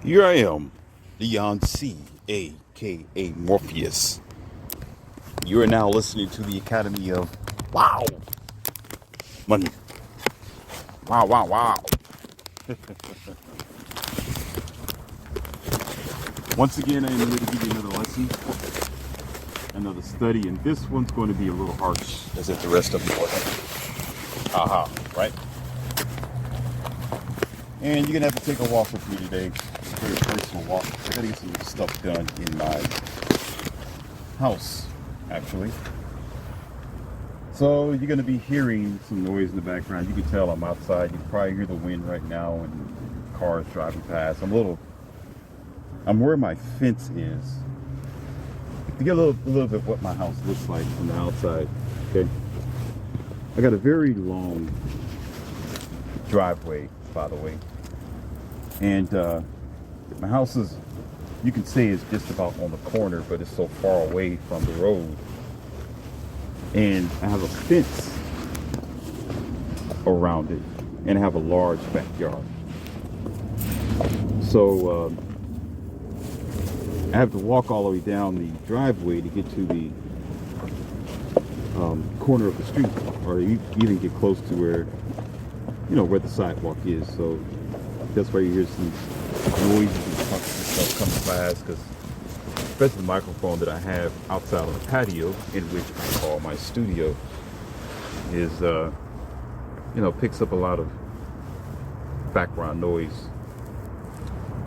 Here I am, Leon C, aka Morpheus. You are now listening to the Academy of Wow Money. Wow, wow, wow. Once again, I am here to give you another lesson, another study, and this one's going to be a little harsh, as if the rest of them wasn't. Aha, right? And you're gonna have to take a walk with me today. It's a very personal walk. I gotta get some stuff done in my house, actually. So you're going to be hearing some noise in the background. You can tell I'm outside. You can probably hear the wind right now and cars driving past. I'm where my fence is. To get a little bit what my house looks like from the outside. Okay. I got a very long driveway, by the way. And my house is, you can say it's just about on the corner, but it's so far away from the road. And I have a fence around it, and I have a large backyard. So I have to walk all the way down the driveway to get to the corner of the street, or even get close to where the sidewalk is. So that's why you hear some noises and trucks and stuff coming past, because especially the microphone that I have outside on the patio, in which I call my studio, is picks up a lot of background noise.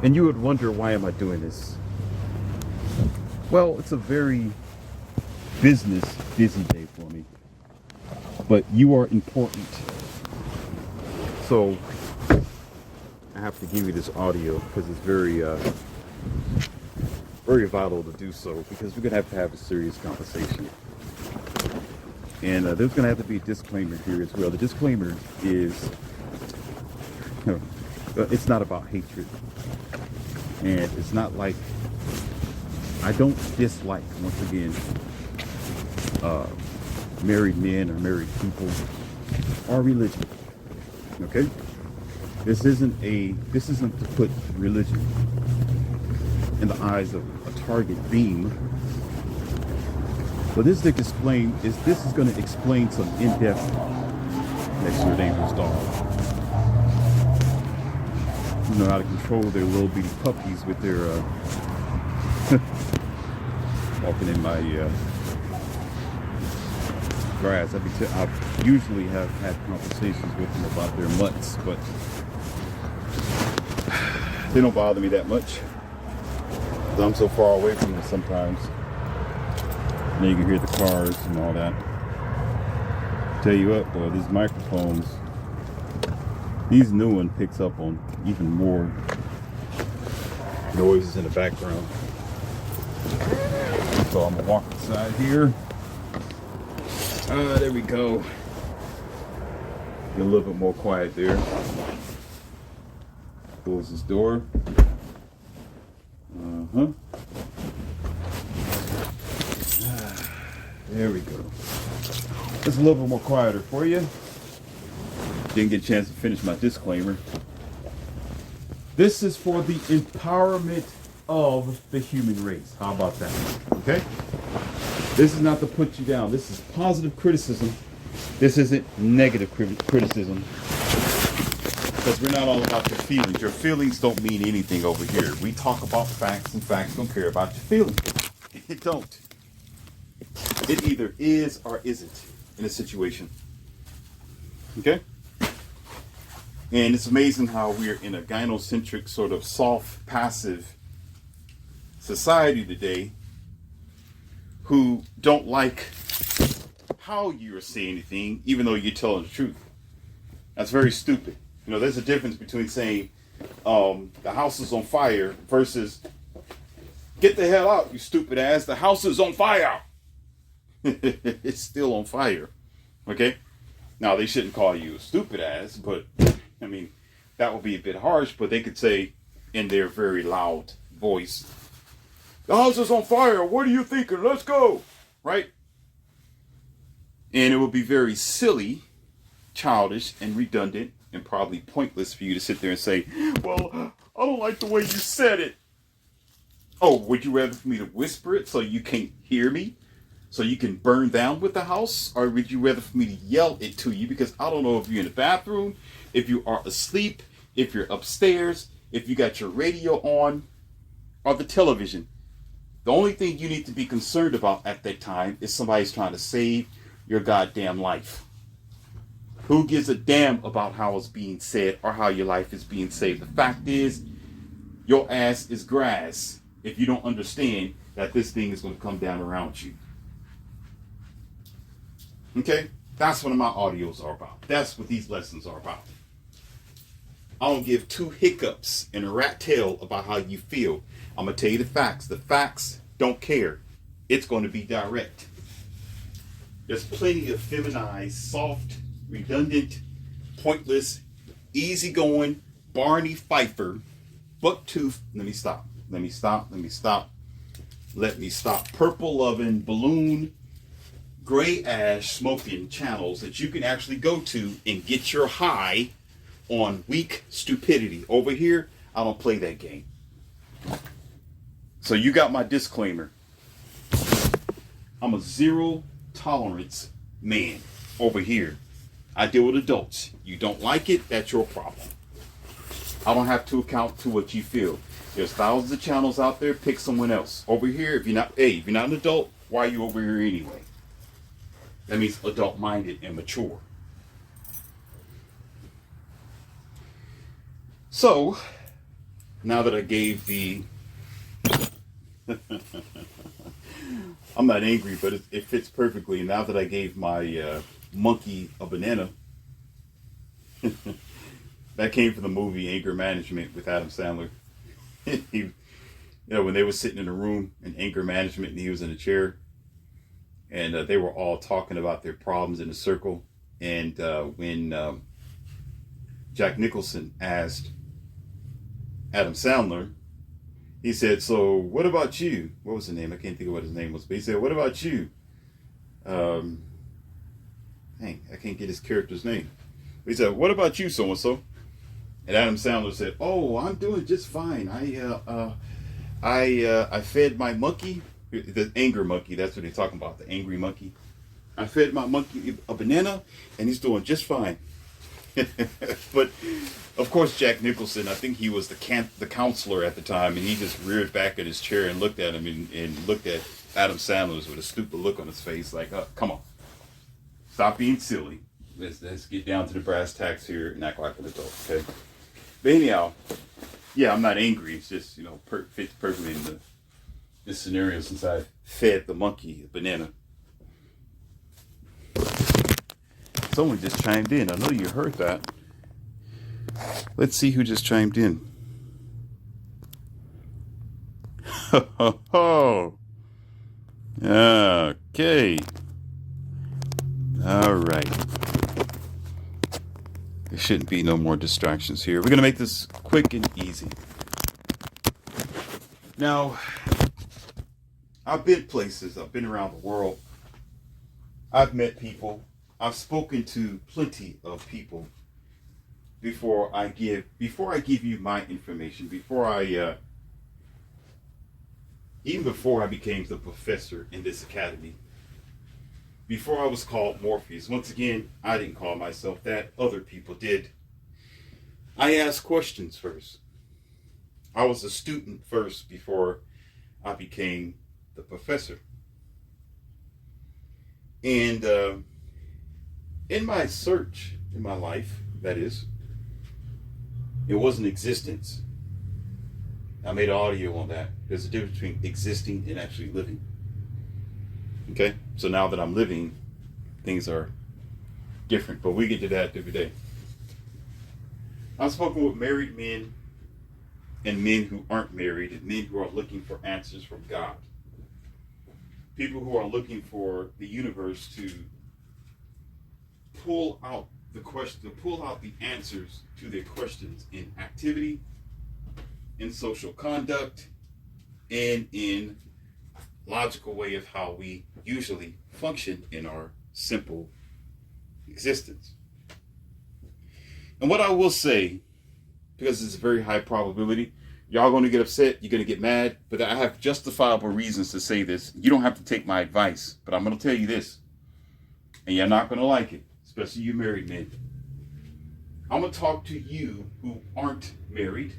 And you would wonder, why am I doing this? Well, it's a very busy day for me. But you are important. So I have to give you this audio because it's very vital to do so, because we're going to have a serious conversation. And there's going to have to be a disclaimer here as well. The disclaimer is, it's not about hatred. And it's not like, I don't dislike, once again, married men or married people or religion. Okay? This isn't to put religion in the eyes of a target beam. But this is going to explain some in-depth next to your dangerous dog. You know how to control their little bitty puppies with their walking in my grass. I usually have had conversations with them about their mutts, but they don't bother me that much. I'm so far away from them sometimes. And you can hear the cars and all that. Tell you what, boy, these microphones, these new one picks up on even more noises in the background. So I'm gonna walk inside here. There we go. Get a little bit more quiet there. Close this door. There we go. It's a little bit more quieter for you. Didn't get a chance to finish my disclaimer. This is for the empowerment of the human race. How about that? Okay? This is not to put you down. This is positive criticism. This isn't negative criticism. Because we're not all about your feelings. Your feelings don't mean anything over here. We talk about facts, and facts don't care about your feelings. It don't. It either is or isn't in a situation. Okay? And it's amazing how we're in a gynocentric, sort of soft, passive society today, who don't like how you're saying anything, even though you're telling the truth. That's very stupid. You know, there's a difference between saying the house is on fire versus get the hell out, you stupid ass. The house is on fire. It's still on fire. Okay? Now, they shouldn't call you a stupid ass, but I mean, that would be a bit harsh, but they could say in their very loud voice, the house is on fire. What are you thinking? Let's go. Right? And it would be very silly, childish, and redundant, and probably pointless for you to sit there and say, well, I don't like the way you said it. Oh, would you rather for me to whisper it so you can't hear me? So you can burn down with the house? Or would you rather for me to yell it to you? Because I don't know if you're in the bathroom, if you are asleep, if you're upstairs, if you got your radio on, or the television. The only thing you need to be concerned about at that time is somebody's trying to save your goddamn life. Who gives a damn about how it's being said or how your life is being saved? The fact is, your ass is grass if you don't understand that this thing is going to come down around you. Okay? That's what my audios are about. That's what these lessons are about. I don't give two hiccups and a rat tail about how you feel. I'm going to tell you the facts. The facts don't care. It's going to be direct. There's plenty of feminized, soft, redundant, pointless, easygoing, Barney Fifer, bucktooth. Let me stop. Purple loving, balloon, gray ash smoking channels that you can actually go to and get your high on weak stupidity. Over here, I don't play that game. So you got my disclaimer. I'm a zero tolerance man over here. I deal with adults. You don't like it, that's your problem. I don't have to account to what you feel. There's thousands of channels out there. Pick someone else. Over here, if you're not an adult, why are you over here anyway? That means adult-minded and mature. So, now that I gave the... I'm not angry, but it fits perfectly. Now that I gave my monkey a banana, that came from the movie Anger Management with Adam Sandler. When they were sitting in a room in anger management and he was in a chair, and they were all talking about their problems in a circle. And when Jack Nicholson asked Adam Sandler, he said, "So what about you?" What was the name? I can't think of what his name was, but he said, "What about you?" Dang, I can't get his character's name. But he said, "What about you, so and so?" And Adam Sandler said, "Oh, I'm doing just fine. I fed my monkey, the anger monkey. That's what they're talking about, the angry monkey. I fed my monkey a banana, and he's doing just fine." But of course, Jack Nicholson, I think he was the counselor at the time, and he just reared back in his chair and looked at him and looked at Adam Sandler with a stupid look on his face, like, "Come on, stop being silly. Let's get down to the brass tacks here and act like an adult, okay?" But anyhow, yeah, I'm not angry. It's just, fits perfectly in this scenario since I fed the monkey a banana. Someone just chimed in. I know you heard that. Let's see who just chimed in. Oh, okay. All right. There shouldn't be no more distractions here. We're going to make this quick and easy. Now, I've been places. I've been around the world. I've met people. I've spoken to plenty of people before I give you my information, even before I became the professor in this academy, before I was called Morpheus. Once again, I didn't call myself that. Other people did. I asked questions first. I was a student first before I became the professor. And in my search, in my life, that is, it wasn't existence. I made audio on that. There's a difference between existing and actually living. Okay? So now that I'm living, things are different. But we get to that every day. I've spoken with married men and men who aren't married and men who are looking for answers from God. People who are looking for the universe to pull out the answers to their questions in activity, in social conduct, and in logical way of how we usually function in our simple existence. And what I will say because it's a very high probability. Y'all going to get upset. You're going to get mad. But I have justifiable reasons to say this. You don't have to take my advice. But I'm going to tell you this. And you're not going to like it. Especially you married men. I'm going to talk to you who aren't married.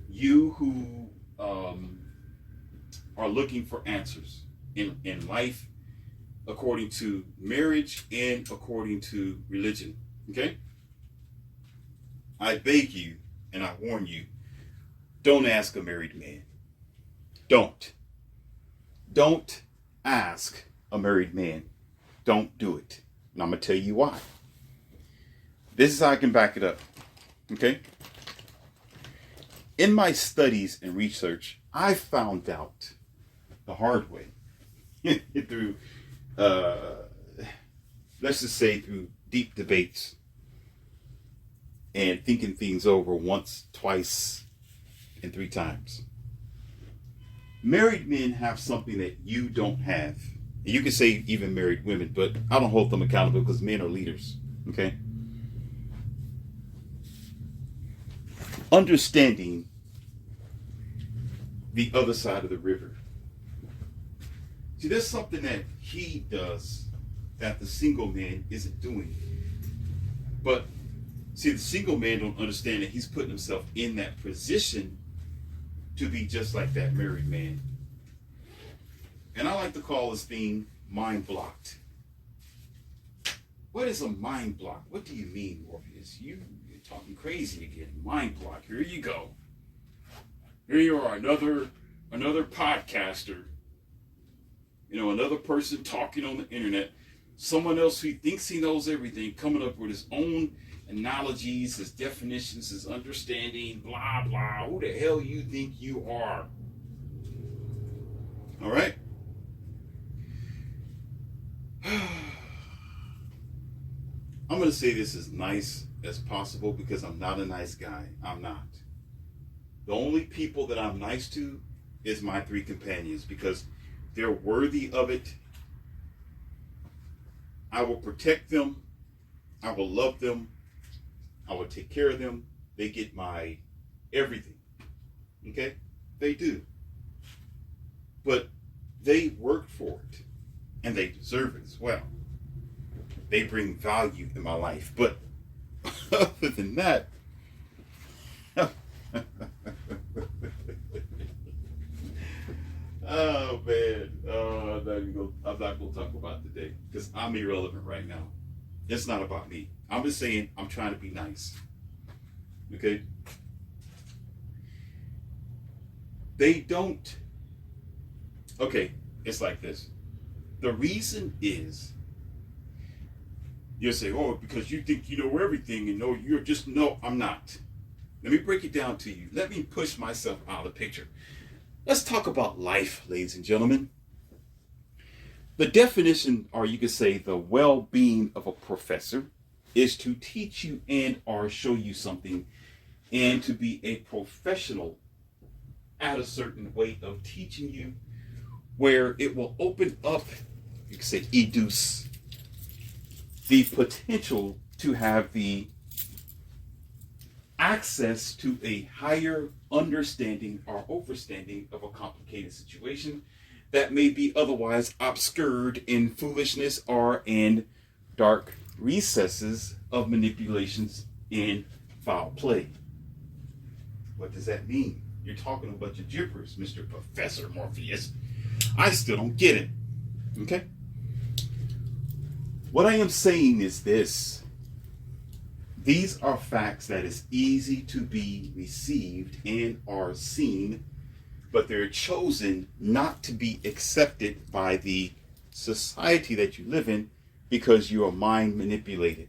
You who are looking for answers in life according to marriage and according to religion. Okay? I beg you and I warn you, don't ask a married man. Don't. Don't ask a married man. Don't do it. And I'm going to tell you why. This is how I can back it up. Okay? In my studies and research, I found out the hard way through, let's just say through deep debates and thinking things over once, twice, and 3 times. Married men have something that you don't have. You can say even married women, but I don't hold them accountable because men are leaders. Okay? Understanding the other side of the river. See, there's something that he does that the single man isn't doing. But see, the single man don't understand that he's putting himself in that position to be just like that married man. And I like to call this thing mind blocked. What is a mind block? What do you mean, Morpheus? You're talking crazy again. Mind block. Here you go. Here you are, another podcaster. You know, another person talking on the internet. Someone else who thinks he knows everything, coming up with his own analogies, his definitions, his understanding, blah, blah. Who the hell you think you are? All right? I'm going to say this as nice as possible because I'm not a nice guy. I'm not. The only people that I'm nice to is my 3 companions because they're worthy of it. I will protect them. I will love them. I will take care of them. They get my everything. Okay? They do. But they work for it. And they deserve it as well. They bring value in my life. But other than that, oh man, I'm not going to talk about it today because I'm irrelevant right now. It's not about me. I'm just saying I'm trying to be nice. Okay? They don't. Okay, it's like this. The reason is you'll say, oh, because you think you know everything and no, you're just, no, I'm not. Let me break it down to you. Let me push myself out of the picture. Let's talk about life, ladies and gentlemen. The definition, or you could say the well-being of a professor, is to teach you and or show you something and to be a professional at a certain way of teaching you where it will open up, you could say, educe the potential to have the access to a higher understanding or overstanding of a complicated situation that may be otherwise obscured in foolishness or in dark recesses of manipulations and foul play. What does that mean? You're talking a bunch of gibberish, Mr. Professor Morpheus. I still don't get it. Okay? What I am saying is this. These are facts that is easy to be received and are seen, but they're chosen not to be accepted by the society that you live in because you are mind manipulated.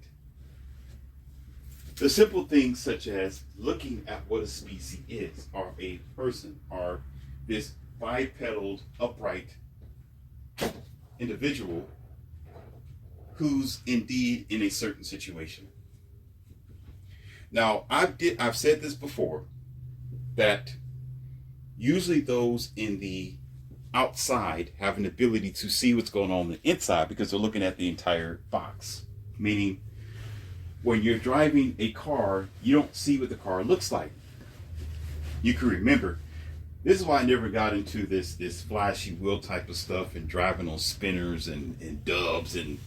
The simple things such as looking at what a species is, or a person, or this bipedal, upright individual who's indeed in a certain situation. Now, I've said this before, that usually those in the outside have an ability to see what's going on the inside because they're looking at the entire box. Meaning, When you're driving a car, you don't see what the car looks like. You can remember. This is why I never got into this flashy wheel type of stuff and driving on spinners and dubs, and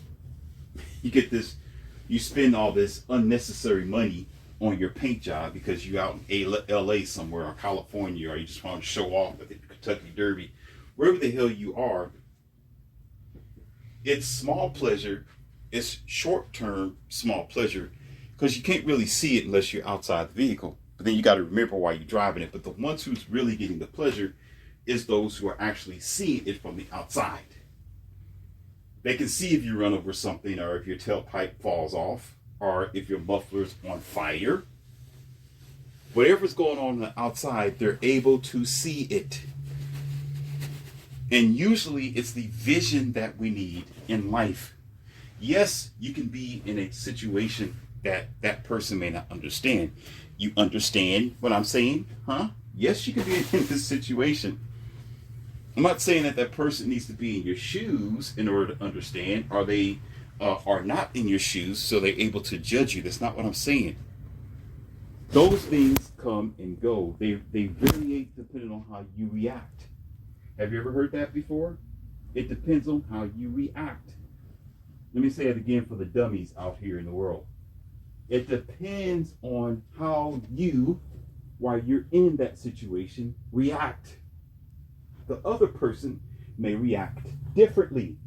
you get this, you spend all this unnecessary money on your paint job because you out in LA somewhere or California, or you just want to show off at the Kentucky Derby, wherever the hell you are. It's small pleasure. It's short-term small pleasure because you can't really see it unless you're outside the vehicle. But then you got to remember why you're driving it. But the ones who's really getting the pleasure is those who are actually seeing it from the outside. They can see if you run over something, or if your tailpipe falls off, or if your muffler's on fire. Whatever's going on the outside, they're able to see it. And usually it's the vision that we need in life. Yes, you can be in a situation that that person may not understand. You understand what I'm saying, huh? Yes, you can be in this situation. I'm not saying that that person needs to be in your shoes in order to understand, or they are not in your shoes so they're able to judge you. That's not what I'm saying. Those things come and go. They variate depending on how you react. Have you ever heard that before? It depends on how you react. Let me say it again for the dummies out here in the world. It depends on how you, while you're in that situation, react. The other person may react differently.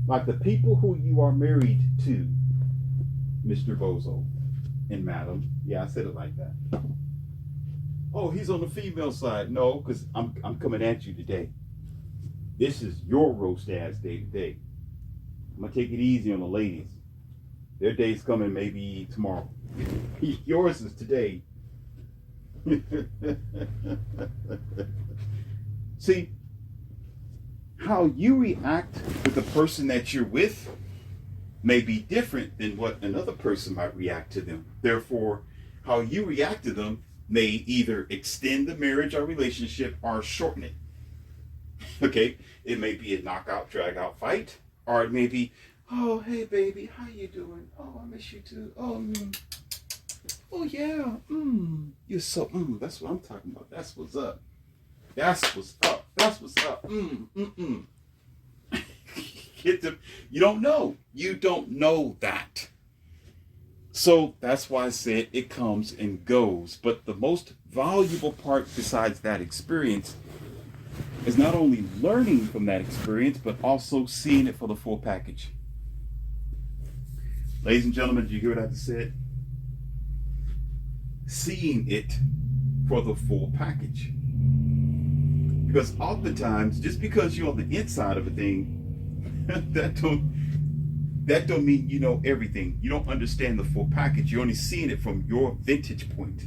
Like the people who you are married to, Mr. Bozo and Madam. Yeah, I said it like that. Oh, he's on the female side. No, because I'm coming at you today. This is your roast ass day today. I'm going to take it easy on the ladies. Their day's coming maybe tomorrow. Yours is today. See, how you react with the person that you're with may be different than what another person might react to them. Therefore, how you react to them may either extend the marriage or relationship or shorten it. Okay? It may be a knockout, drag out fight, or it may be, oh, hey, baby, how you doing? Oh, I miss you too. Oh yeah, you're so, that's what I'm talking about. That's what's up. That's what's up. That's what's up. You don't know. You don't know that. So that's why I said it comes and goes. But the most valuable part besides that experience is not only learning from that experience, but also seeing it for the full package. Ladies and gentlemen, did you hear what I just said? Seeing it for the full package. Because oftentimes, just because you're on the inside of a thing, that don't mean you know everything. You don't understand the full package. You're only seeing it from your vantage point.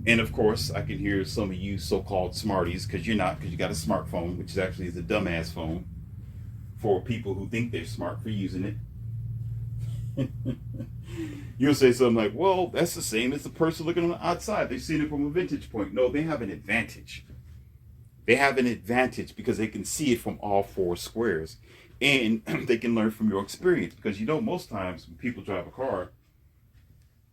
And of course, I can hear some of you so-called smarties, because you're not, because you got a smartphone, which is actually a dumbass phone for people who think they're smart for using it. You'll say something like, well, that's the same as the person looking on the outside. They've seen it from a vantage point. No, they have an advantage. They have an advantage because they can see it from all four squares. And they can learn from your experience. Because you know, most times when people drive a car,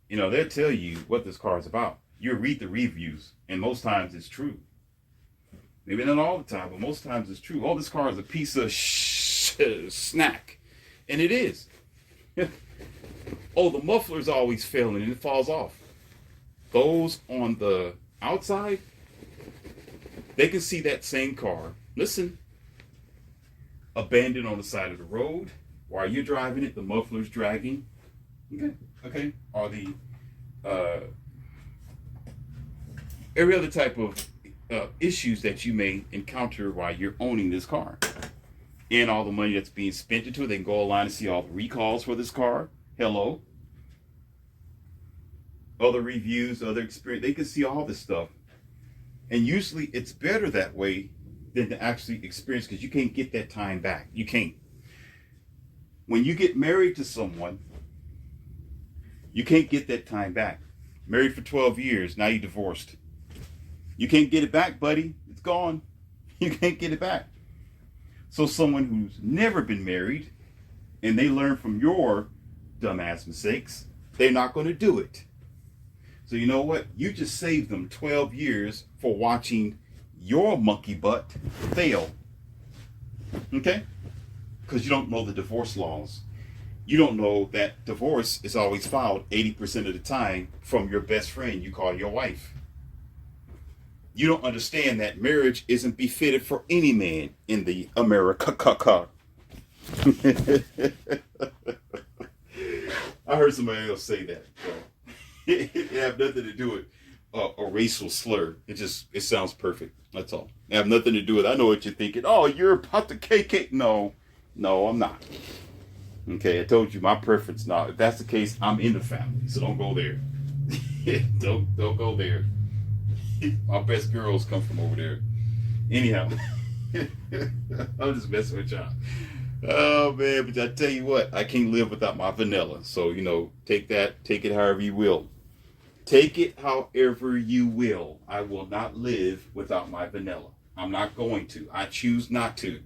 you know, they'll tell you what this car is about. You read the reviews, and most times it's true. Maybe not all the time, but most times it's true. Oh, this car is a piece of snack. And it is. Oh, the muffler's always failing and it falls off. Those on the outside, they can see that same car, listen, abandoned on the side of the road. While you're driving it, the muffler's dragging. Okay. Or the every other type of issues that you may encounter while you're owning this car. And all the money that's being spent into it. They can go online and see all the recalls for this car. Hello. Other reviews, other experience. They can see all this stuff. And usually it's better that way than to actually experience, because you can't get that time back. You can't. When you get married to someone, you can't get that time back. Married for 12 years, now you're divorced. You can't get it back, buddy. It's gone. You can't get it back. So someone who's never been married, and they learn from your dumbass mistakes. They're not going to do it. So you know what? You just saved them 12 years for watching your monkey butt fail. Okay? Because you don't know the divorce laws. You don't know that divorce is always filed 80% of the time from your best friend you call your wife. You don't understand that marriage isn't befitted for any man in the America. I heard somebody else say that. So it have nothing to do with a racial slur. It sounds perfect. That's all. It have nothing to do with. I know what you're thinking. Oh, you're about to KK. No, I'm not. Okay, I told you my preference. Now, if that's the case, I'm in the family, so don't go there. don't go there. My best girls come from over there. Anyhow, I'm just messing with y'all. Oh man, but I tell you what, I can't live without my vanilla. So take it however you will. Take it however you will. I will not live without my vanilla. I'm not going to. I choose not to.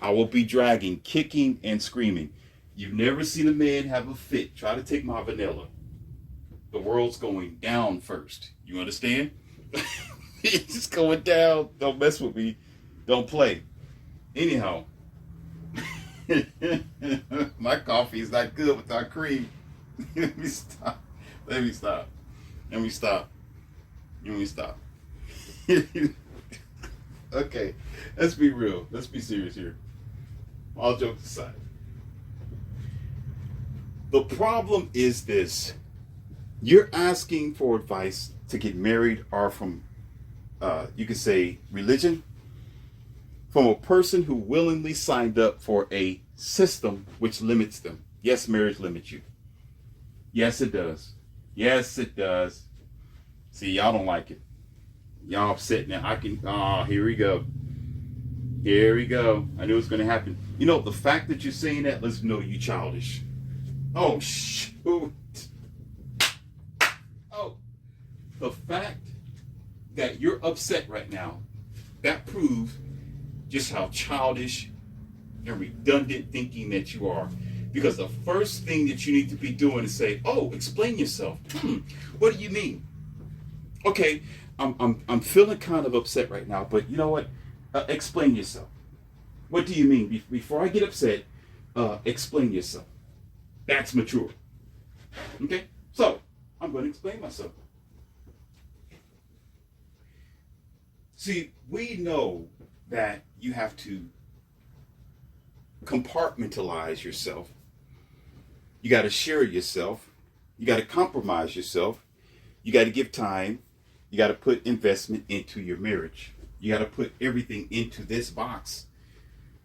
I will be dragging, kicking, and screaming. You've never seen a man have a fit. Try to take my vanilla. The world's going down first. You understand? It's just going down. Don't mess with me. Don't play. Anyhow, my coffee is not good without cream. Let me stop. Okay, let's be real. Let's be serious here. All jokes aside. The problem is this. You're asking for advice to get married or from, you could say, religion, from a person who willingly signed up for a system which limits them. Yes, marriage limits you. Yes, it does. Yes, it does. See, y'all don't like it. Y'all upset now. Here we go. Here we go. I knew it was going to happen. The fact that you're saying that lets me know you childish. Oh, shoot. Oh, the fact that you're upset right now, that proves just how childish and redundant thinking that you are. Because the first thing that you need to be doing is say, oh, explain yourself. What do you mean? Okay, I'm feeling kind of upset right now, but you know what? Explain yourself. What do you mean? Before I get upset, explain yourself. That's mature. Okay? So, I'm going to explain myself. See, we know that you have to compartmentalize yourself. You got to share yourself. You got to compromise yourself. You got to give time. You got to put investment into your marriage. You got to put everything into this box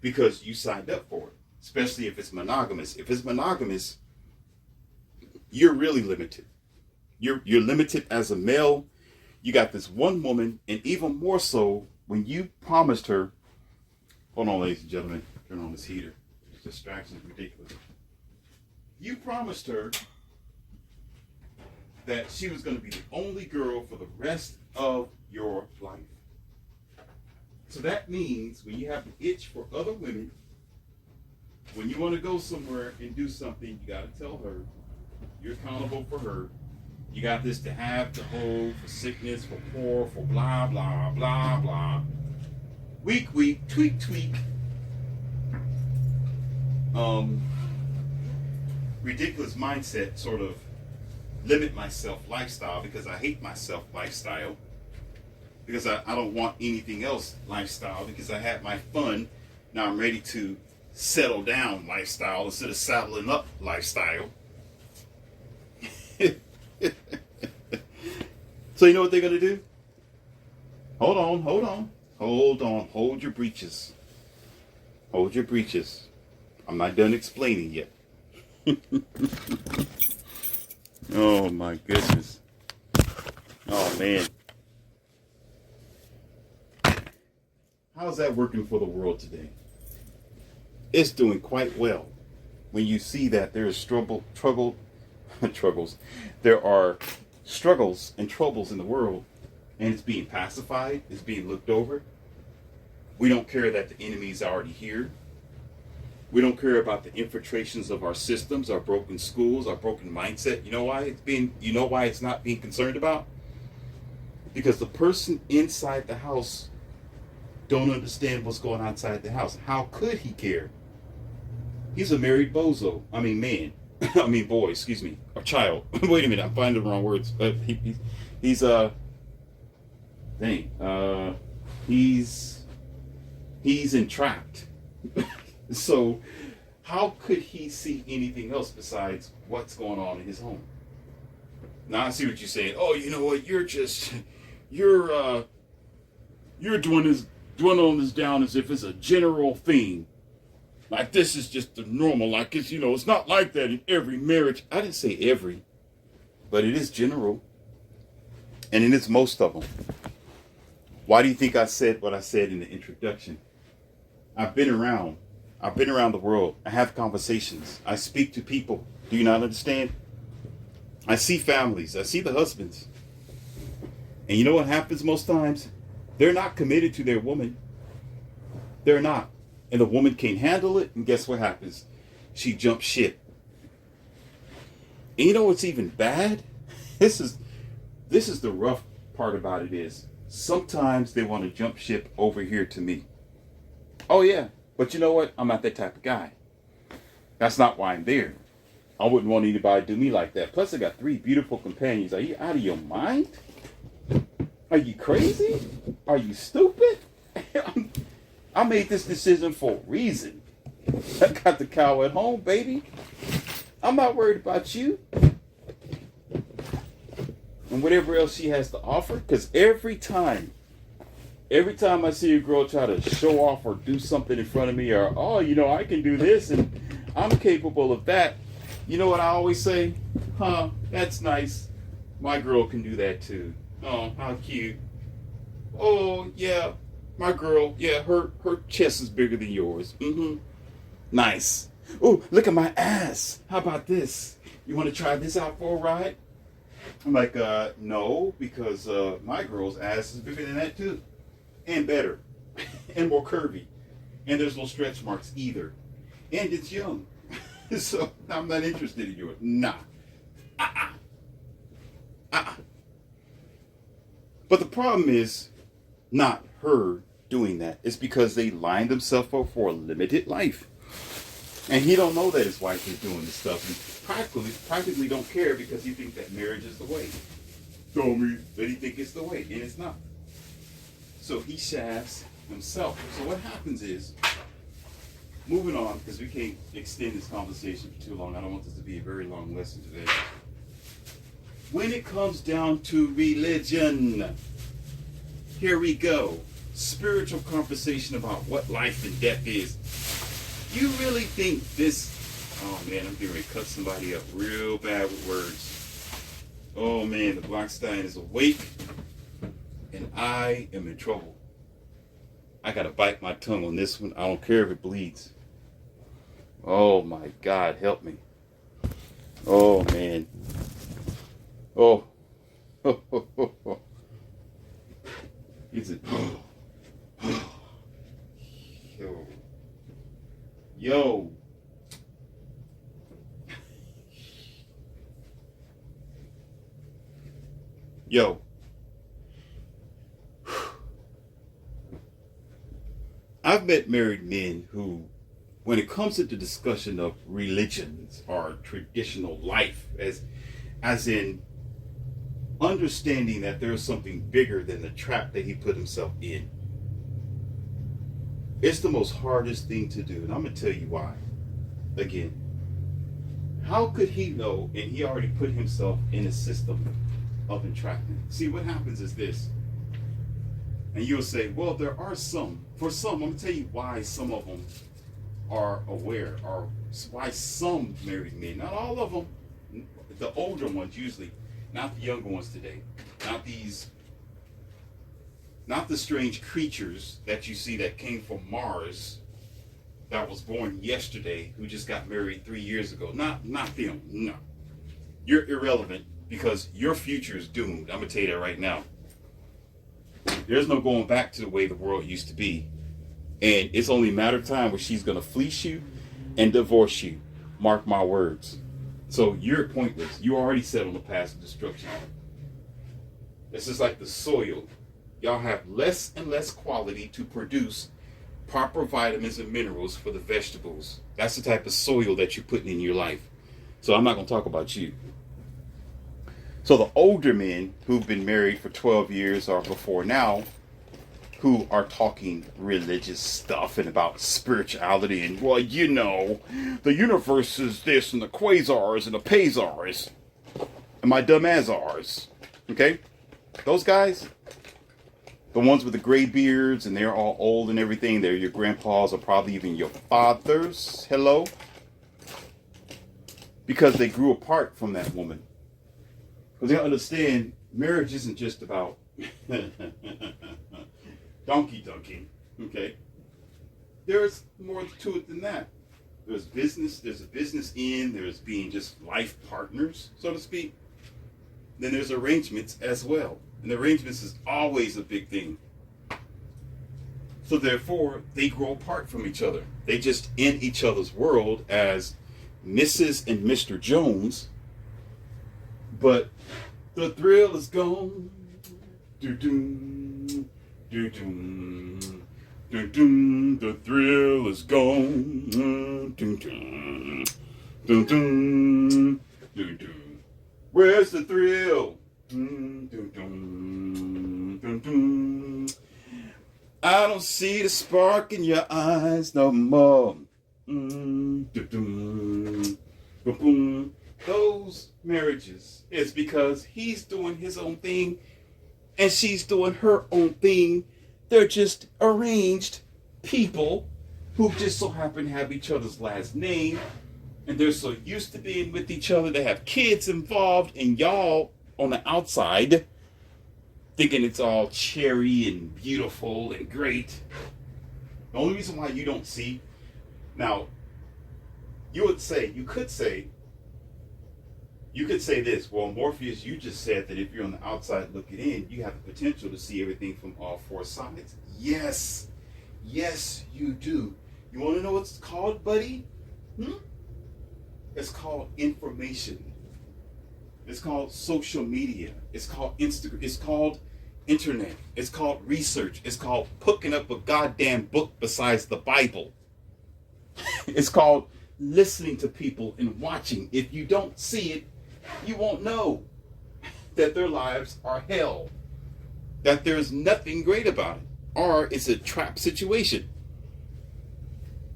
because you signed up for it, especially if it's monogamous. If it's monogamous, you're really limited. You're limited as a male. You got this one woman, and even more so when you promised her. Hold on, ladies and gentlemen. Turn on this heater. This distraction is ridiculous. You promised her that she was going to be the only girl for the rest of your life. So that means when you have an itch for other women, when you want to go somewhere and do something, you got to tell her you're accountable for her. You got this to have, to hold, for sickness, for poor, for blah, blah, blah, blah. Weak, tweak. Ridiculous mindset, sort of limit myself lifestyle because I hate myself lifestyle. Because I don't want anything else lifestyle because I had my fun. Now I'm ready to settle down lifestyle instead of saddling up lifestyle. So you know what they're going to do? Hold on. Hold your breeches. Hold your breeches. I'm not done explaining yet. Oh my goodness. Oh man. How's that working for the world today? It's doing quite well. When you see that there is struggles. There are struggles and troubles in the world, and it's being pacified, it's being looked over. We don't care that the enemy's already here. We don't care about the infiltrations of our systems, our broken schools, our broken mindset. You know why it's not being concerned about? Because the person inside the house don't understand what's going on inside the house. How could he care? He's a married bozo. I mean, man. I mean, boy, excuse me. Or child. Wait a minute, I'm finding the wrong words. He's entrapped. So how could he see anything else besides what's going on in his home? Now I see what you're saying. Oh, you know what? You're dwindling this down as if it's a general theme. Like this is just the normal. Like it's not like that in every marriage. I didn't say every, but it is general, and it is most of them. Why do you think I said what I said in the introduction? I've been around the world. I have conversations. I speak to people. Do you not understand? I see families. I see the husbands. And you know what happens most times? They're not committed to their woman. They're not. And the woman can't handle it. And guess what happens? She jumps ship. And you know what's even bad? This is the rough part about it is sometimes they want to jump ship over here to me. Oh yeah. But you know what? I'm not that type of guy. That's not why I'm there. I wouldn't want anybody to do me like that. Plus, I got 3 beautiful companions. Are you out of your mind? Are you crazy? Are you stupid? I made this decision for a reason. I got the cow at home, baby. I'm not worried about you. And whatever else she has to offer. Because every time I see a girl try to show off or do something in front of me or, oh, I can do this and I'm capable of that. You know what I always say? Huh, that's nice. My girl can do that too. Oh, how cute. Oh, yeah, my girl. Yeah, her chest is bigger than yours. Mm-hmm. Nice. Oh, look at my ass. How about this? You want to try this out for a ride? I'm like, no, because my girl's ass is bigger than that too. And better. And more curvy. And there's no stretch marks either. And it's young. So I'm not interested in yours. Nah. But the problem is not her doing that. It's because they lined themselves up for a limited life. And he don't know that his wife is doing this stuff. And practically don't care because he thinks that marriage is the way. Told me that he thinks it's the way. And it's not. So he shafts himself. So what happens is, moving on, because we can't extend this conversation for too long. I don't want this to be a very long lesson today. When it comes down to religion, here we go. Spiritual conversation about what life and death is. You really think this... Oh man, I'm getting ready to cut somebody up real bad with words. Oh man, the Blockstein is awake. And I am in trouble. I gotta bite my tongue on this one. I don't care if it bleeds. Oh my God, help me. Oh man. Oh. Is it? Yo. Yo. I've met married men who, when it comes to the discussion of religions or traditional life, as in understanding that there's something bigger than the trap that he put himself in, it's the most hardest thing to do. And I'm going to tell you why. Again, how could he know, and he already put himself in a system of entrapment? See, what happens is this. And you'll say, well, there are some. For some, I'm going to tell you why some of them are aware, or why some married men, not all of them, the older ones usually, not the younger ones today, not the strange creatures that you see that came from Mars, that was born yesterday, who just got married 3 years ago. Not them, no. You're irrelevant because your future is doomed. I'm going to tell you that right now. There's no going back to the way the world used to be. And it's only a matter of time where she's going to fleece you and divorce you. Mark my words. So you're pointless. You already set on the path of destruction. This is like the soil. Y'all have less and less quality to produce proper vitamins and minerals for the vegetables. That's the type of soil that you're putting in your life. So I'm not going to talk about you. So the older men who've been married for 12 years or before now, who are talking religious stuff and about spirituality and, well, you know, the universe is this and the quasars and the pazars and my dumb azars. Okay? Those guys, the ones with the gray beards and they're all old and everything, they're your grandpas or probably even your fathers. Hello? Because they grew apart from that woman. Because they understand marriage isn't just about donkey dunking, okay? There's more to it than that. There's business, there's a business end, there's being just life partners, so to speak. Then there's arrangements as well. And arrangements is always a big thing. So therefore, they grow apart from each other. They just in each other's world as Mrs. and Mr. Jones. But the thrill is gone. Do-do. Do-do. Do-do. The thrill is gone. Do-do. Do-do. Do-do. Where's the thrill? I don't see the spark in your eyes no more. Those marriages is because he's doing his own thing and she's doing her own thing. They're just arranged people who just so happen to have each other's last name, and they're so used to being with each other. They have kids involved, and y'all on the outside thinking it's all cherry and beautiful and great. The only reason why you don't see, now, you could say this, well, Morpheus, you just said that if you're on the outside looking in, you have the potential to see everything from all four sides. Yes, you do. You want to know what it's called, buddy? It's called information. It's called social media. It's called Instagram. It's called internet. It's called research. It's called picking up a goddamn book besides the Bible. It's called listening to people and watching. If you don't see it, you won't know that their lives are hell, that there's nothing great about it, or it's a trap situation.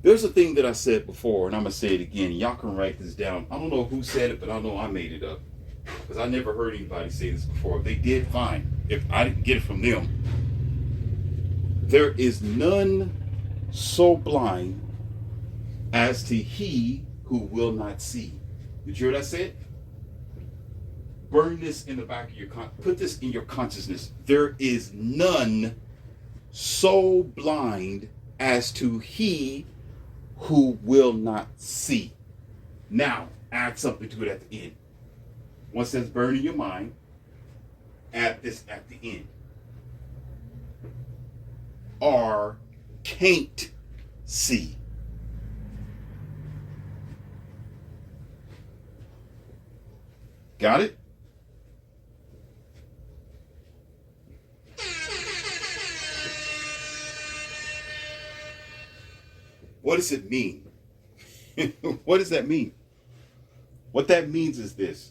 There's a thing that I said before, and I'm going to say it again. Y'all can write this down. I don't know who said it, but I know I made it up, because I never heard anybody say this before. If they did, fine. If I didn't get it from them, there is none so blind as to he who will not see. Did you hear what I said? Burn this in the back of your put this in your consciousness. There is none so blind as to he who will not see. Now, add something to it at the end. Once that's burned in your mind, add this at the end. Or can't see. Got it? What does it mean? What does that mean? What that means is this.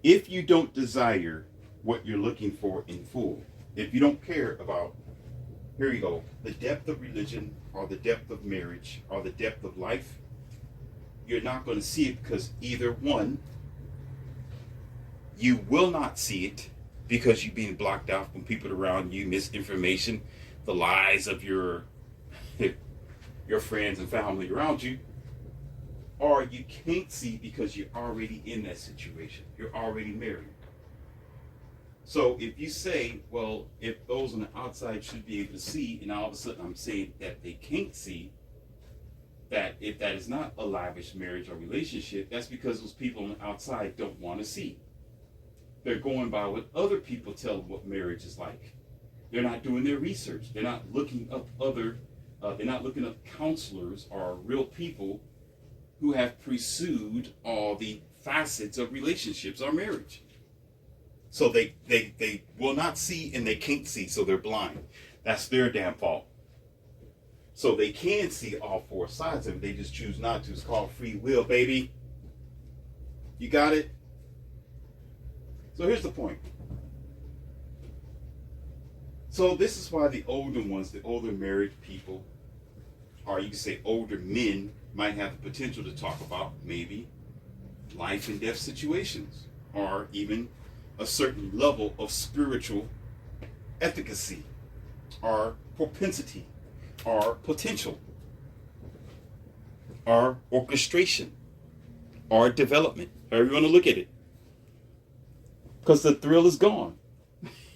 If you don't desire what you're looking for in full, if you don't care about, here you go, the depth of religion or the depth of marriage or the depth of life, you're not going to see it, because either one, you will not see it because you're being blocked out from people around you, misinformation, the lies of your friends and family around you, or you can't see because you're already in that situation. You're already married. So if you say, well, if those on the outside should be able to see, and all of a sudden I'm saying that they can't see, that if that is not a lavish marriage or relationship, that's because those people on the outside don't want to see. They're going by what other people tell them what marriage is like. They're not doing their research. They're not looking up other They're not looking at counselors or real people who have pursued all the facets of relationships or marriage. So they will not see and they can't see, so they're blind. That's their damn fault. So they can see all four sides of it. They just choose not to. It's called free will, baby. You got it? So here's the point. So this is why the older ones, the older married people, or you can say older men, might have the potential to talk about maybe life and death situations, or even a certain level of spiritual efficacy, or propensity, or potential, or orchestration, or development, however you want to look at it. Because the thrill is gone.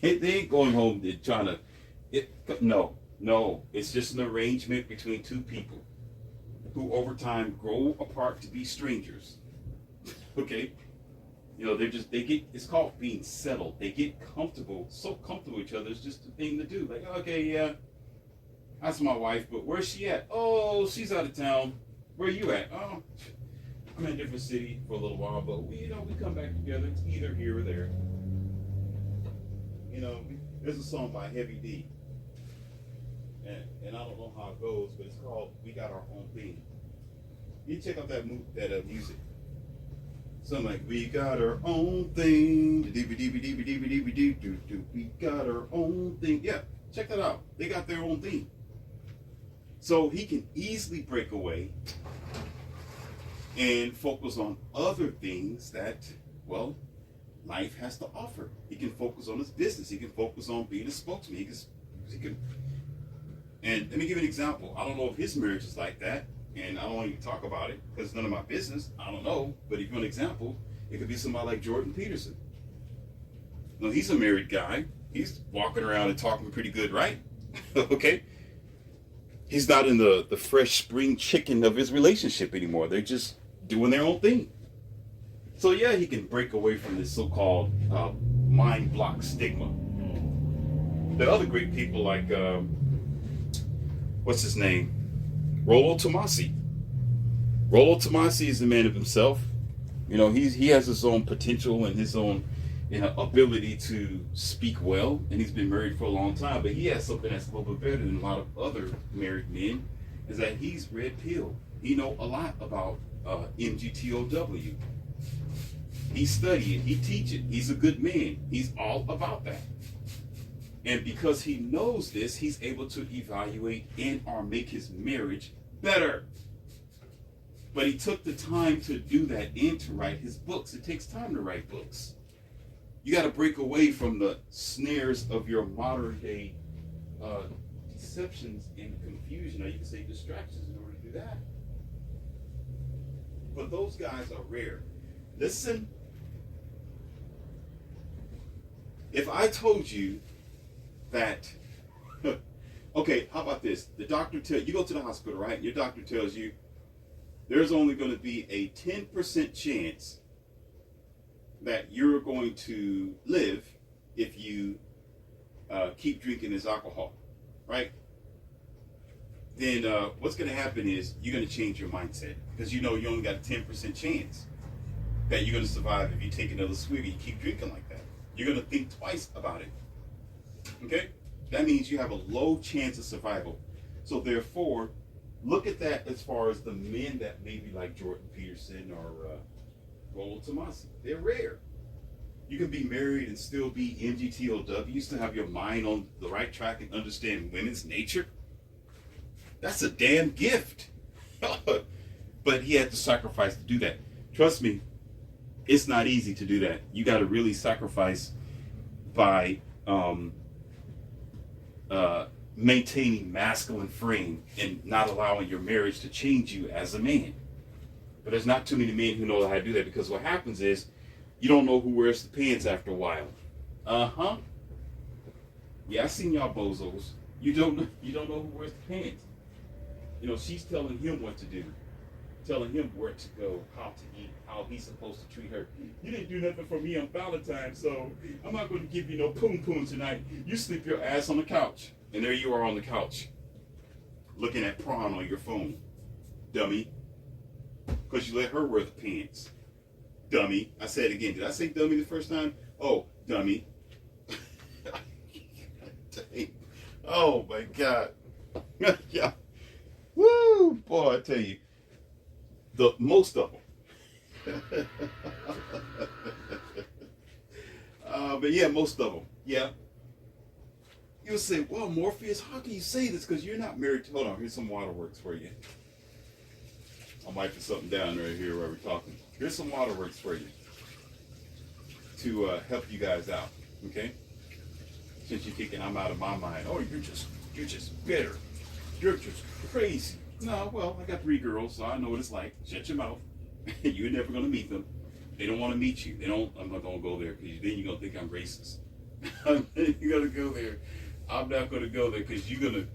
They ain't going home and trying to, no, it's just an arrangement between two people who over time grow apart to be strangers. Okay? You know, it's called being settled. They get comfortable, so comfortable with each other, it's just a thing to do. Like, okay, yeah, that's my wife, but where's she at? Oh, she's out of town. Where are you at? Oh, I'm in a different city for a little while, but we come back together. It's either here or there. You know, there's a song by Heavy D, and I don't know how it goes, but it's called "We Got Our Own Thing." You check out that music. Something like "We got our own thing." We got our own thing. Yeah, check that out. They got their own thing. So he can easily break away and focus on other things that, well, life has to offer. He can focus on his business. He can focus on being a spokesman. He can. And let me give you an example. I don't know if his marriage is like that, and I don't want to talk about it because it's none of my business. I don't know. But if you want an example, it could be somebody like Jordan Peterson. Now, he's a married guy. He's walking around and talking pretty good, right? Okay? He's not in the fresh spring chicken of his relationship anymore. They're just doing their own thing. So yeah, he can break away from this so-called mind block stigma. There are other great people like, what's his name? Rollo Tomasi. Rollo Tomasi is a man of himself. You know, he has his own potential and his own ability to speak well, and he's been married for a long time. But he has something that's a little bit better than a lot of other married men, is that he's red pill. He know a lot about MGTOW. He studied, he teach it. He's a good man. He's all about that. And because he knows this, he's able to evaluate and or make his marriage better. But he took the time to do that and to write his books. It takes time to write books. You got to break away from the snares of your modern day deceptions and confusion, or you can say distractions, in order to do that. But those guys are rare. Listen, if I told you that, okay, how about this? The doctor you go to the hospital, right? Your doctor tells you there's only going to be a 10% chance that you're going to live if you keep drinking this alcohol, right? Then what's going to happen is you're going to change your mindset, because you know you only got a 10% chance that you're going to survive if you take another swig and you keep drinking like that. You're going to think twice about it. Okay? That means you have a low chance of survival. So therefore, look at that as far as the men that maybe like Jordan Peterson or Rollo Tomasi. They're rare. You can be married and still be MGTOW. You still have your mind on the right track and understand women's nature. That's a damn gift. But he had to sacrifice to do that. Trust me, it's not easy to do that. You got to really sacrifice by maintaining masculine frame and not allowing your marriage to change you as a man. But there's not too many men who know how to do that, because what happens is you don't know who wears the pants after a while. Yeah, I seen y'all bozos. You don't know who wears the pants. You know, she's telling him what to do, telling him where to go, how to eat, how he's supposed to treat her. You didn't do nothing for me on Valentine's, so I'm not going to give you no poom poom tonight. You sleep your ass on the couch. And there you are on the couch, looking at porn on your phone, dummy. Because you let her wear the pants, dummy. I said it again. Did I say dummy the first time? Oh, dummy. Oh my God. Yeah. Woo, boy, I tell you, the most of them. But yeah, most of them. Yeah. You'll say, well, Morpheus, how can you say this? Because you're not married to... Hold on, here's some waterworks for you. I'm wiping something down right here while we're talking. Here's some waterworks for you to help you guys out, okay? Since you're thinking I'm out of my mind. Oh, you're just bitter. You're just crazy. No, well, I got 3 girls, so I know what it's like. Shut your mouth. You're never going to meet them. They don't want to meet you. I'm not going to go there because then you're going to think I'm racist. You're going to go there. I'm not going to go there because you're going to...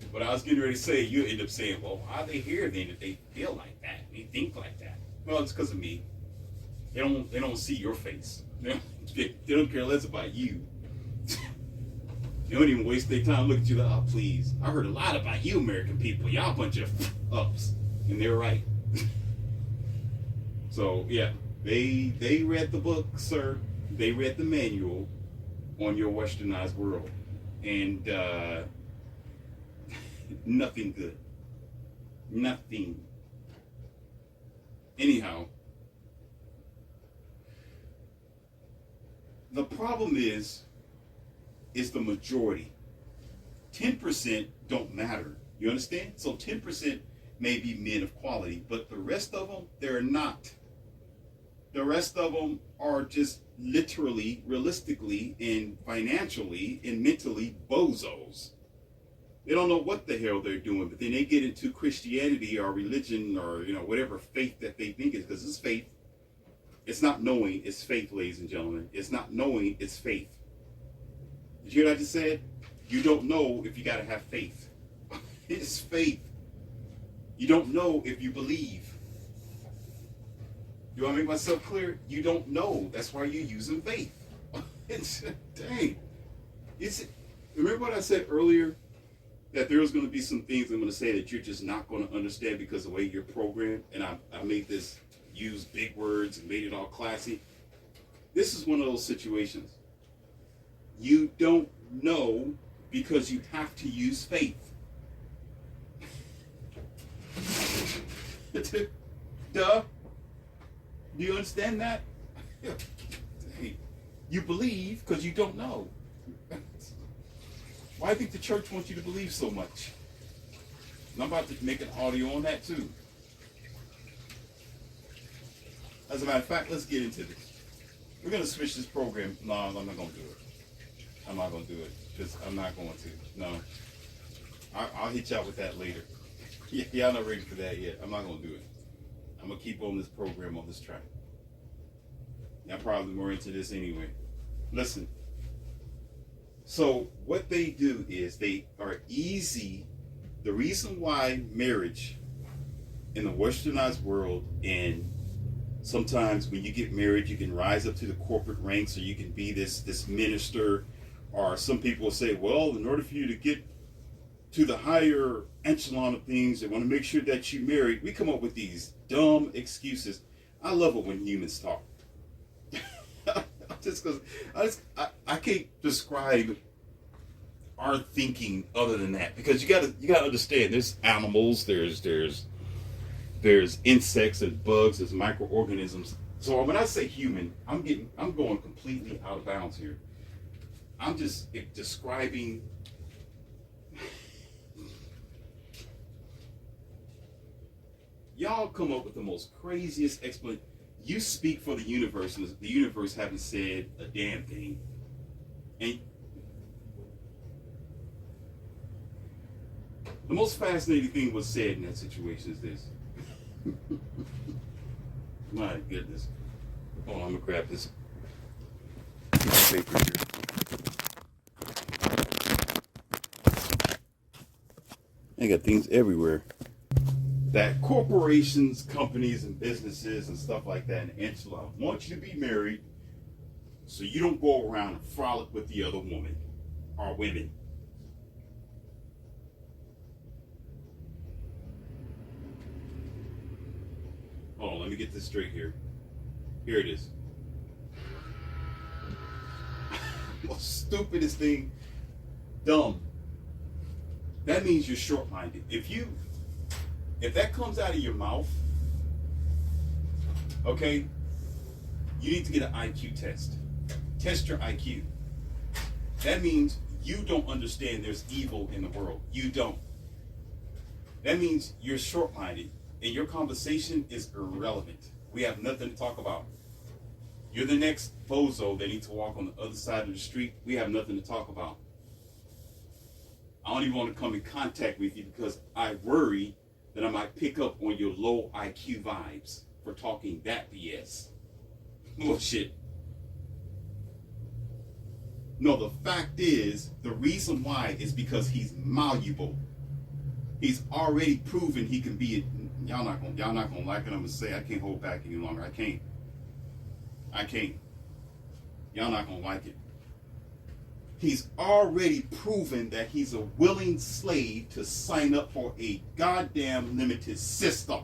What I was getting ready to say, you end up saying, well, why are they here then if they feel like that? They think like that. Well, it's because of me. They don't see your face. They don't care less about you. They don't even waste their time looking at you like, oh, please. I heard a lot about you American people. Y'all a bunch of ups. And they're right. So, yeah. They read the book, sir. They read the manual on your westernized world. And nothing good. Nothing. Anyhow, the problem is the majority. 10% don't matter. You understand? So 10% may be men of quality, but the rest of them, they're not. The rest of them are just literally, realistically, and financially, and mentally bozos. They don't know what the hell they're doing, but then they get into Christianity or religion or, whatever faith that they think is, because it's faith. It's not knowing, it's faith, ladies and gentlemen. It's not knowing, it's faith. Did you hear what I just said? You don't know if you got to have faith. It's faith. You don't know if you believe. You want to make myself clear? You don't know. That's why you're using faith. Dang. Remember what I said earlier? That there's going to be some things I'm going to say that you're just not going to understand because of the way you're programmed. And I made this, use big words and made it all classy. This is one of those situations. You don't know because you have to use faith. Duh. Do you understand that? You believe because you don't know. Why do you think the church wants you to believe so much? And I'm about to make an audio on that too. As a matter of fact, let's get into this. We're going to switch this program. No, I'm not going to do it. I'm not going to do it. I'm not going to. No. I'll hit y'all with that later. Y'all not ready for that yet. I'm not going to do it. I'm going to keep on this program, on this track. Y'all probably more into this anyway. Listen. So what they do is they are easy. The reason why marriage in the westernized world, and sometimes when you get married, you can rise up to the corporate ranks, or you can be this minister, or some people say, well, in order for you to get to the higher echelon of things, they want to make sure that you married. We come up with these dumb excuses. I love it when humans talk. Just because I can't describe our thinking other than that, because you gotta understand, there's animals, there's insects and bugs, there's microorganisms. So when I say human, I'm going completely out of bounds here. I'm just describing. Y'all come up with the most craziest explanation. You speak for the universe, and the universe haven't said a damn thing. And the most fascinating thing was said in that situation is this. My goodness. Hold on, I'm gonna grab this piece of paper here. I got things everywhere. That corporations, companies, and businesses and stuff like that, and Angela want you to be married so you don't go around and frolic with the other woman or women. me get this straight here. Here it is. Most stupidest thing. Dumb. That means you're short-minded. If that comes out of your mouth, okay, you need to get an IQ test. Test your IQ. That means you don't understand there's evil in the world. You don't. That means you're short-minded and your conversation is irrelevant. We have nothing to talk about. You're the next bozo that needs to walk on the other side of the street. We have nothing to talk about. I don't even want to come in contact with you because I worry that I might pick up on your low IQ vibes for talking that BS. Bullshit. No, the fact is, the reason why is because he's malleable. He's already proven he can be a, y'all not gonna like it. I'm gonna say I can't hold back any longer. I can't. Y'all not gonna like it. He's already proven that he's a willing slave to sign up for a goddamn limited system.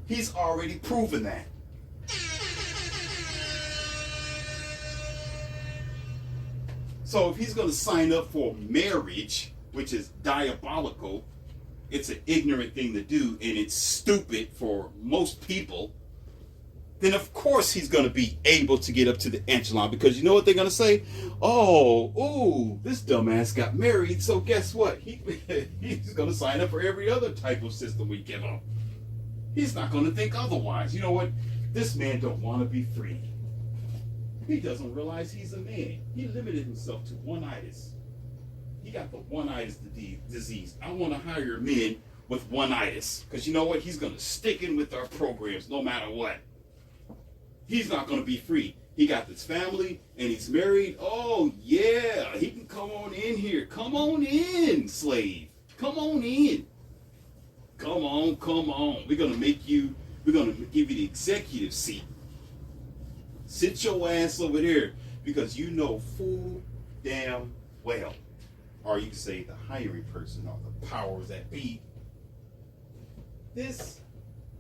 He's already proven that. So if he's going to sign up for marriage, which is diabolical, it's an ignorant thing to do, and it's stupid for most people, then of course he's going to be able to get up to the echelon, because you know what they're going to say? Oh, this dumbass got married, so guess what? He's going to sign up for every other type of system we give him. He's not going to think otherwise. You know what? This man don't want to be free. He doesn't realize he's a man. He limited himself to one-itis. He got the one-itis disease. I want to hire men with one-itis, because you know what? He's going to stick in with our programs no matter what. He's not going to be free. He got this family and he's married. Oh, yeah. He can come on in here. Come on in, slave. Come on in. Come on. We're going to give you the executive seat. Sit your ass over there, because you know full damn well, or you can say the hiring person or the powers that be, this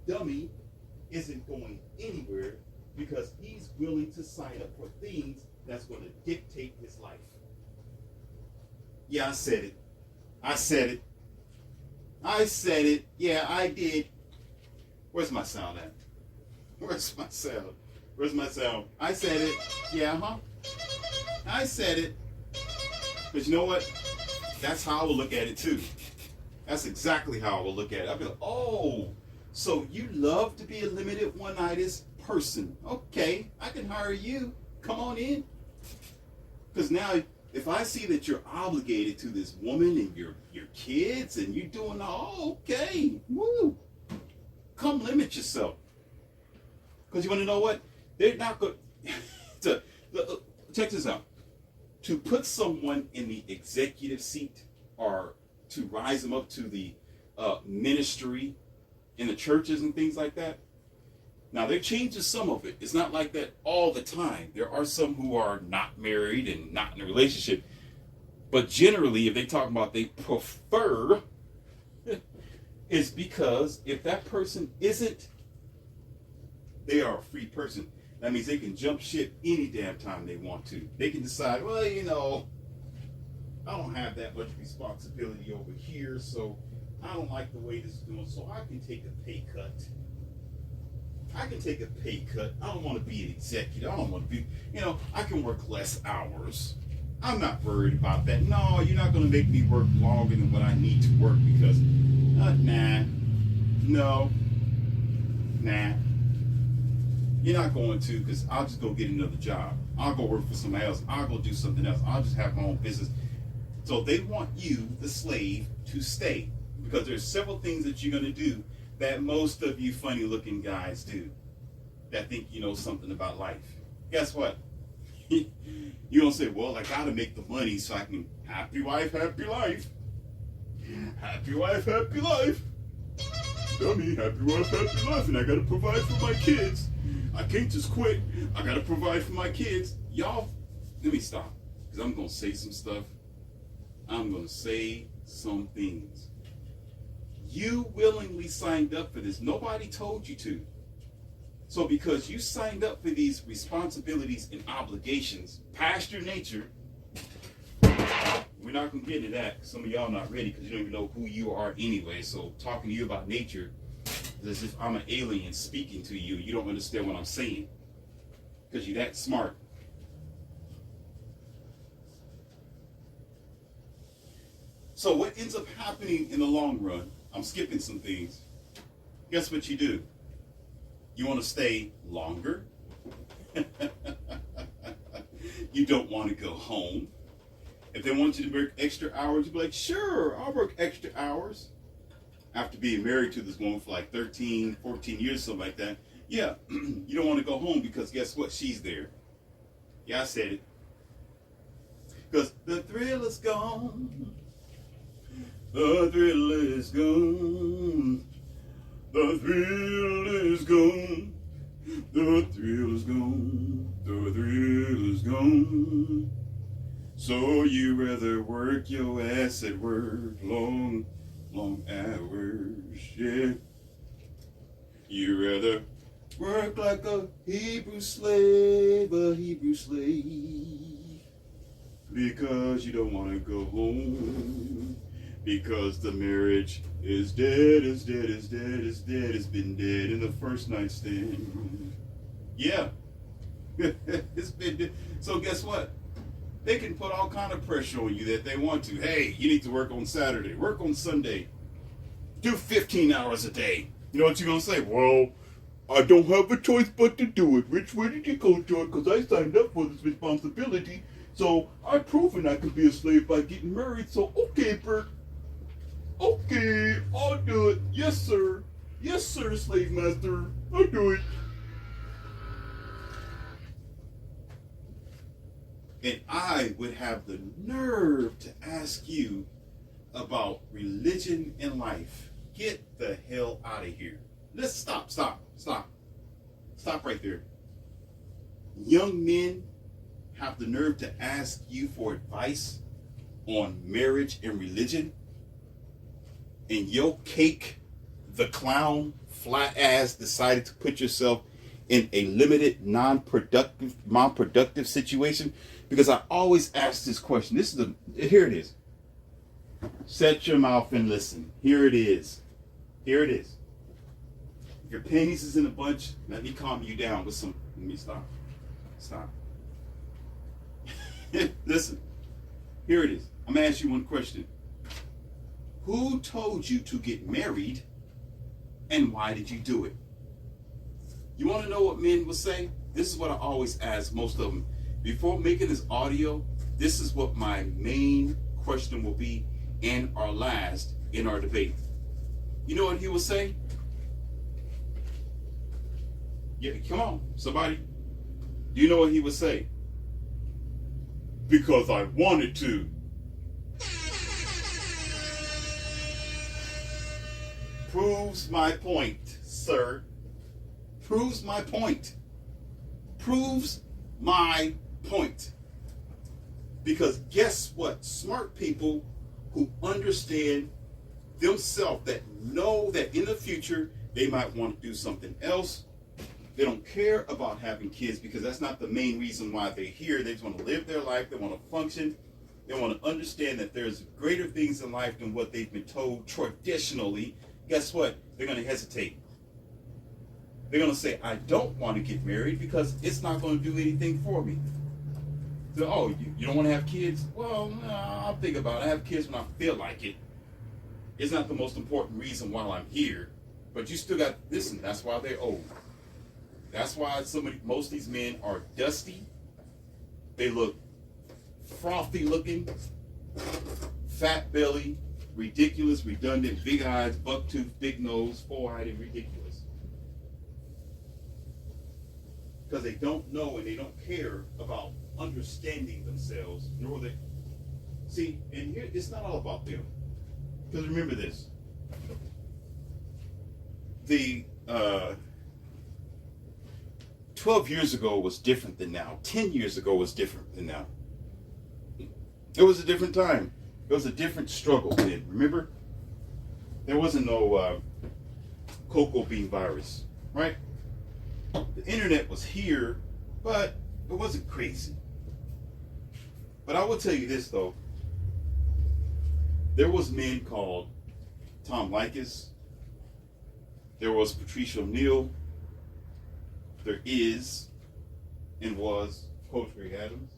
dummy isn't going anywhere, because he's willing to sign up for things that's going to dictate his life. Yeah, I said it. Yeah, I did. Where's my sound at? Where's my sound? I said it. Yeah, I said it. But you know what? That's how I will look at it too. That's exactly how I will look at it. I'll be like, oh, so you love to be a limited one-itis person. Okay, I can hire you. Come on in. Because now, if I see that you're obligated to this woman and your kids and you're doing all okay, woo, come limit yourself. Because you want to know what? They're not going to check this out. To put someone in the executive seat or to rise them up to the ministry in the churches and things like that. Now, there changes some of it. It's not like that all the time. There are some who are not married and not in a relationship. But generally, if they talk about they prefer, it's because if that person isn't, they are a free person. That means they can jump ship any damn time they want to. They can decide, well, you know, I don't have that much responsibility over here, so I don't like the way this is doing, so I can take a pay cut. I don't want to be an executive. I don't want to be, I can work less hours. I'm not worried about that. No, you're not going to make me work longer than what I need to work, because, nah. You're not going to, because I'll just go get another job. I'll go work for somebody else. I'll go do something else. I'll just have my own business. So they want you, the slave, to stay, because there's several things that you're going to do that most of you funny-looking guys do that think you know something about life. Guess what? You don't say, well, I got to make the money so I can happy wife, happy life. Happy wife, happy life. Dummy, happy wife, happy life, and I got to provide for my kids. I can't just quit. I got to provide for my kids. Y'all, let me stop, because I'm going to say some stuff. I'm going to say some things. You willingly signed up for this. Nobody told you to. So because you signed up for these responsibilities and obligations past your nature, we're not going to get into that. Some of y'all not ready because you don't even know who you are anyway. So talking to you about nature is as if I'm an alien speaking to you. You don't understand what I'm saying because you're that smart. So what ends up happening in the long run, I'm skipping some things. Guess what you do? You want to stay longer. You don't want to go home. If they want you to work extra hours, you'll be like, sure, I'll work extra hours. After being married to this woman for like 13, 14 years, something like that. Yeah, you don't want to go home because guess what? She's there. Yeah, I said it. Because the thrill is gone. The thrill is gone. The thrill is gone. The thrill is gone. The thrill is gone. So you rather work your ass at work long, long hours, yeah. You rather work like a Hebrew slave, because you don't want to go home. Because the marriage is dead, is dead, is dead, is dead, it's been dead in the first night stand. Yeah. It's been dead. So guess what? They can put all kind of pressure on you that they want to. Hey, you need to work on Saturday, work on Sunday, do 15 hours a day. You know what you're going to say? Well, I don't have a choice but to do it. Which way did you go, George? Because I signed up for this responsibility. So I've proven I can be a slave by getting married. So, okay, Bert. Okay, I'll do it. Yes, sir. Yes, sir, slave master. I'll do it. And I would have the nerve to ask you about religion and life. Get the hell out of here. Let's stop right there. Young men have the nerve to ask you for advice on marriage and religion. And your cake, the clown, flat ass, decided to put yourself in a limited, non-productive situation. Because I always ask this question. Here it is. Shut your mouth and listen. Here it is. Here it is. If your panties is in a bunch, let me calm you down with some. Let me stop. Stop. Listen. Here it is. I'm gonna ask you one question. Who told you to get married, and why did you do it? You want to know what men will say? This is what I always ask most of them. Before making this audio, this is what my main question will be, and our last in our debate. You know what he will say? Yeah, come on, somebody. Do you know what he would say? Because I wanted to. Proves my point, sir. Proves my point. Proves my point. Because guess what? Smart people who understand themselves, that know that in the future they might want to do something else. They don't care about having kids because that's not the main reason why they're here. They just want to live their life. They want to function. They want to understand that there's greater things in life than what they've been told traditionally. Guess what? They're going to hesitate. They're going to say, I don't want to get married because it's not going to do anything for me. So, oh, you don't want to have kids? Well, no, I'll think about it. I have kids when I feel like it. It's not the most important reason why I'm here. But you still got, listen, that's why they're old. That's why most of these men are dusty. They look frothy looking, fat belly, ridiculous, redundant, big eyes, buck tooth, big nose, four-eyed, ridiculous. Because they don't know and they don't care about understanding themselves, nor they see. And here, it's not all about them. Because remember this: the 12 years ago was different than now. 10 years ago was different than now. It was a different time. It was a different struggle then. Remember? There wasn't no cocoa bean virus, right? The internet was here, but it wasn't crazy. But I will tell you this though. There was men called Tom Likas. There was Patricia O'Neal. There is and was Coach Greg Adams.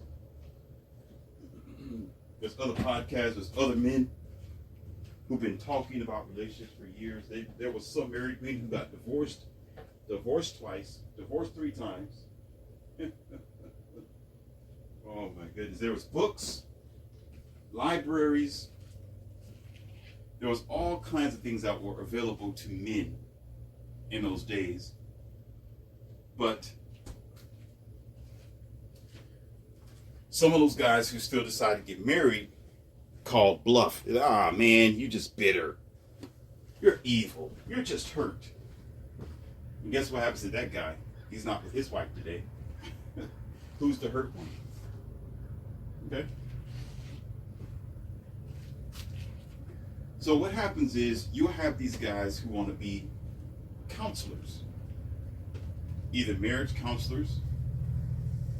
There's other podcasts. There's other men who've been talking about relationships for years. There was some married men who got divorced twice, divorced 3 times. Oh my goodness. There was books, libraries. There was all kinds of things that were available to men in those days. But some of those guys who still decided to get married called bluff. Ah, man, you just bitter. You're evil. You're just hurt. And guess what happens to that guy? He's not with his wife today. Who's the hurt one? Okay? So what happens is you have these guys who want to be counselors. Either marriage counselors,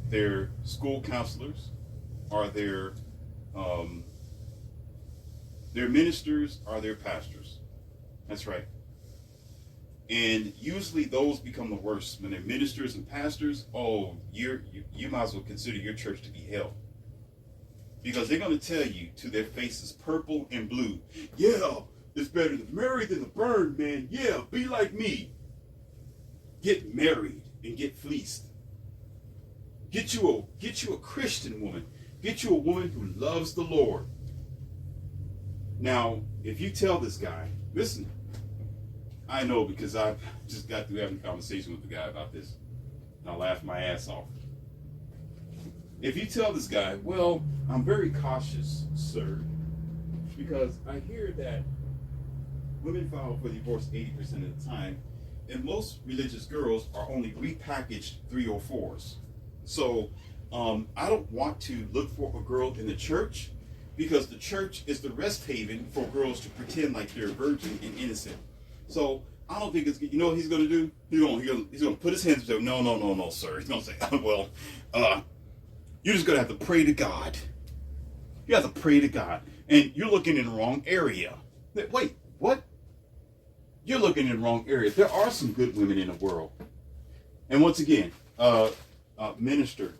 they're school counselors, or they're ministers, or they're pastors. That's right. And usually those become the worst. When they're ministers and pastors, you might as well consider your church to be hell. Because they're going to tell you to their faces, purple and blue, yeah, it's better to marry than to burn, man. Yeah, be like me. Get married and get fleeced. Get you a Christian woman. Get you a woman who loves the Lord. Now, if you tell this guy, listen, I know because I've just got through having a conversation with the guy about this. And I laughed my ass off. If you tell this guy, well, I'm very cautious, sir, because I hear that women file for divorce 80% of the time, and most religious girls are only repackaged 304s. So I don't want to look for a girl in the church because the church is the rest haven for girls to pretend like they're virgin and innocent. So I don't think it's, you know what he's going to do? He's going to put his hands up and say, no, sir. He's going to say, well, you're just going to have to pray to God. You have to pray to God. And you're looking in the wrong area. Wait, what? You're looking in the wrong area. There are some good women in the world. And once again, Minister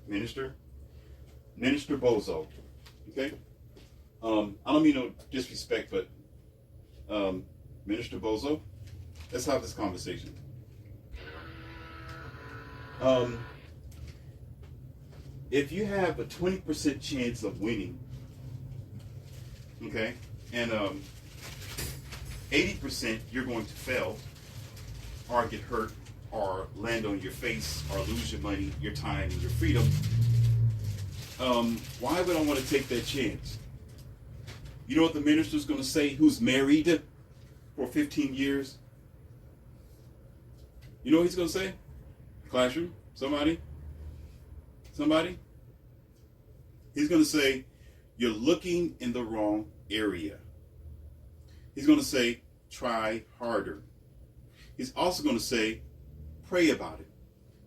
Bozo. Okay? I don't mean no disrespect, but Minister Bozo, let's have this conversation. If you have a 20% chance of winning, okay, and 80% you're going to fail, or get hurt, or land on your face, or lose your money, your time, and your freedom, why would I want to take that chance? You know what the minister's going to say who's married for 15 years? You know what he's going to say? Classroom? Somebody? He's going to say, you're looking in the wrong area. He's going to say, try harder. He's also going to say, pray about it.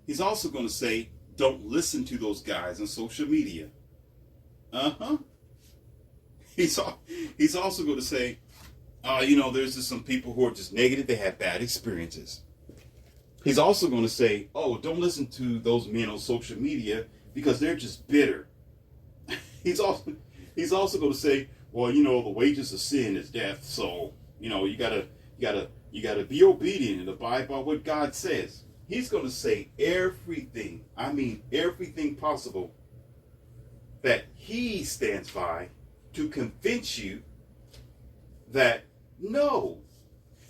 He's also going to say, don't listen to those guys on social media. He's also going to say, there's just some people who are just negative. They have bad experiences. He's also going to say, don't listen to those men on social media because they're just bitter. He's also going to say, well, the wages of sin is death. So, you gotta be obedient and abide by what God says. He's going to say everything, everything possible that he stands by to convince you that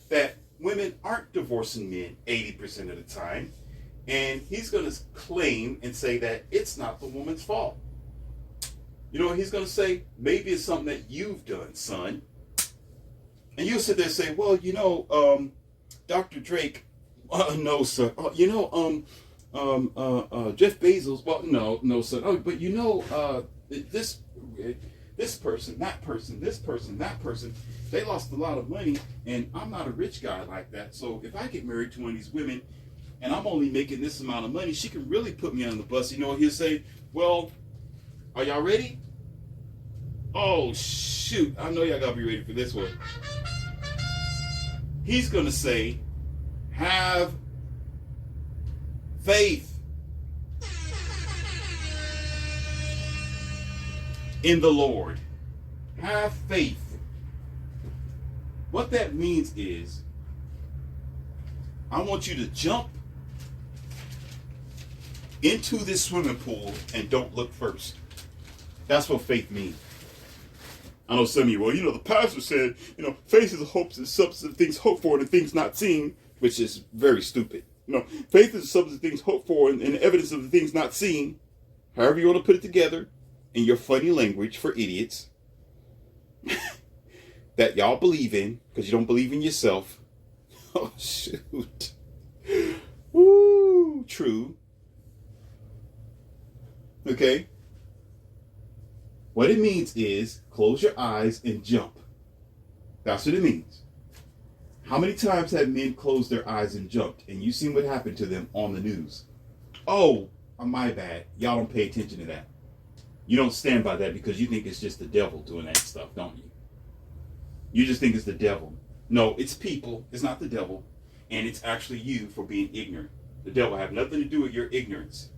that women aren't divorcing men 80% of the time. And he's going to claim and say that it's not the woman's fault. You know what he's going to say? Maybe it's something that you've done, son. And you'll sit there and say, well, Dr. Drake, no, sir. Jeff Bezos, well, no, sir. Oh, but this person, that person, this person, that person, they lost a lot of money, and I'm not a rich guy like that. So if I get married to one of these women and I'm only making this amount of money, she can really put me on the bus. You know what he'll say? Well, are y'all ready? Oh, shoot. I know y'all got to be ready for this one. He's going to say, have faith in the Lord. Have faith. What that means is, I want you to jump into this swimming pool and don't look first. That's what faith means. I know some of you, well, the pastor said, faith is the hopes and substance of things hoped for and things not seen, which is very stupid. Faith is the substance of things hoped for and the evidence of the things not seen. However you want to put it together in your funny language for idiots that y'all believe in because you don't believe in yourself. Oh, shoot. Woo, true. Okay. What it means is close your eyes and jump. That's what it means. How many times have men closed their eyes and jumped and you seen what happened to them on the news? Oh, my bad. Y'all don't pay attention to that. You don't stand by that because you think it's just the devil doing that stuff, don't you? You just think it's the devil. No, it's people. It's not the devil. And it's actually you for being ignorant. The devil have nothing to do with your ignorance.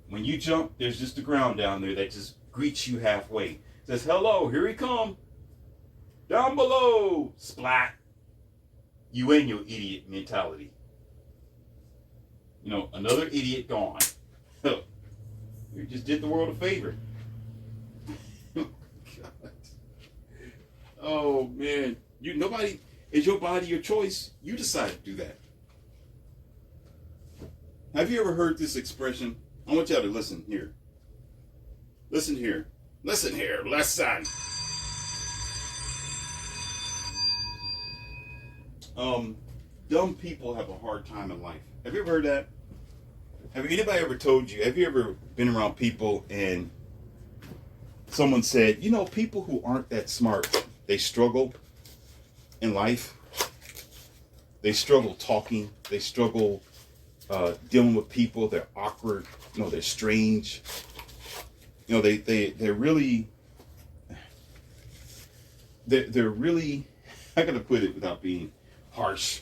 When you jump, there's just the ground down there that just greets you halfway. Says, hello, here he come. Down below. Splat. You and your idiot mentality. Another idiot gone. You just did the world a favor. Oh, God. Oh, man. Nobody, is your body your choice? You decide to do that. Have you ever heard this expression? I want y'all to listen here. Listen here. Listen here. Listen. Dumb people have a hard time in life. Have you ever heard that? Have anybody ever told you, have you ever been around people and someone said, people who aren't that smart, they struggle in life. They struggle talking. They struggle dealing with people. They're awkward. They're strange. They're really, I gotta put it without being harsh,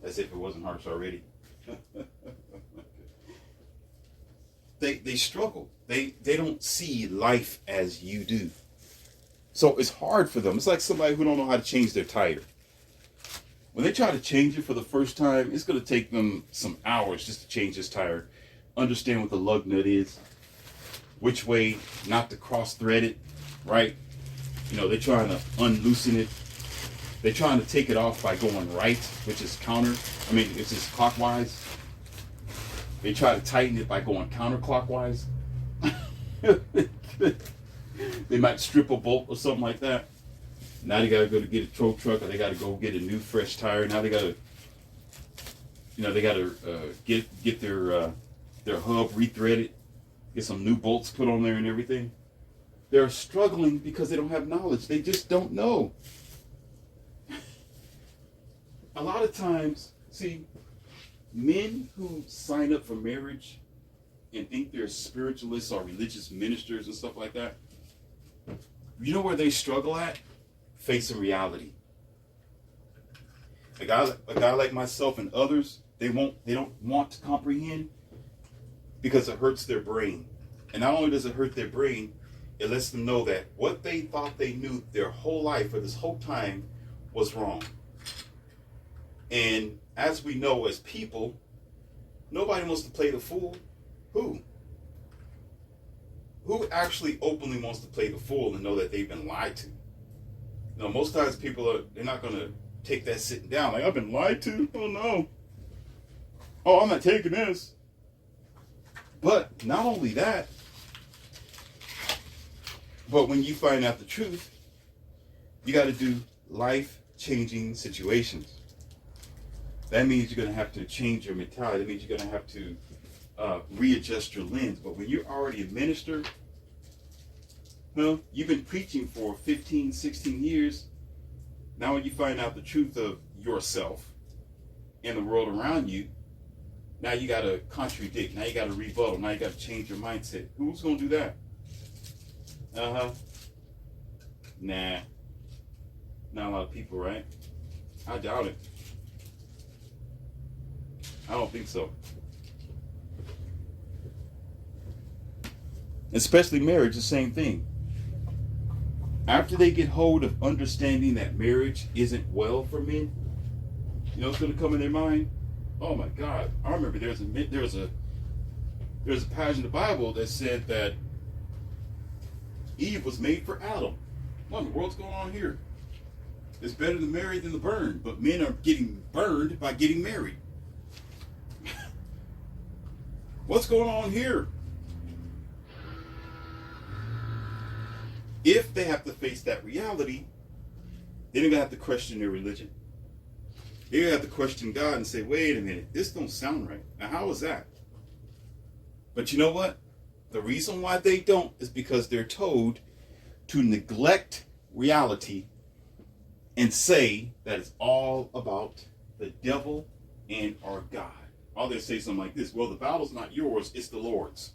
as if it wasn't harsh already. They struggle. They don't see life as you do. So it's hard for them. It's like somebody who don't know how to change their tire. When they try to change it for the first time, it's going to take them some hours just to change this tire. Understand what the lug nut is, which way not to cross thread it, right? They're trying to unloosen it. They're trying to take it off by going right, which is it's just clockwise. They try to tighten it by going counterclockwise. They might strip a bolt or something like that. Now they got to go to get a tow truck, or they got to go get a new fresh tire. Now they got to, get their hub rethreaded, get some new bolts put on there and everything. They're struggling because they don't have knowledge. They just don't know. A lot of times, see, men who sign up for marriage and think they're spiritualists or religious ministers and stuff like that, you know where they struggle at? Facing reality. A guy like myself and others, they don't want to comprehend because it hurts their brain. And not only does it hurt their brain, it lets them know that what they thought they knew their whole life or this whole time was wrong. And as we know as people, nobody wants to play the fool. Who? Who actually openly wants to play the fool and know that they've been lied to? Most times people they're not going to take that sitting down. Like, I've been lied to? Oh, no. Oh, I'm not taking this. But not only that, but when you find out the truth, you got to do life-changing situations. That means you're going to have to change your mentality. That means you're going to have to readjust your lens. But when you're already a minister, Well, you've been preaching for 15, 16 years. Now when you find out the truth of yourself and the world around you, now you got to contradict. Now you got to rebuttal. Now you got to change your mindset. Who's going to do that? Nah. Not a lot of people, right? I doubt it. I don't think so. Especially marriage, the same thing. After they get hold of understanding that marriage isn't well for men, you know what's going to come in their mind? Oh my God! I remember there was a passage in the Bible that said that Eve was made for Adam. What in the world's going on here? It's better to marry than to burn, but men are getting burned by getting married. What's going on here? If they have to face that reality, then they're going to have to question their religion. They're going to have to question God and say, wait a minute, this don't sound right. Now, how is that? But you know what? The reason why they don't is because they're told to neglect reality and say that it's all about the devil and our God. Or they say something like this, well, the battle's not yours, it's the Lord's.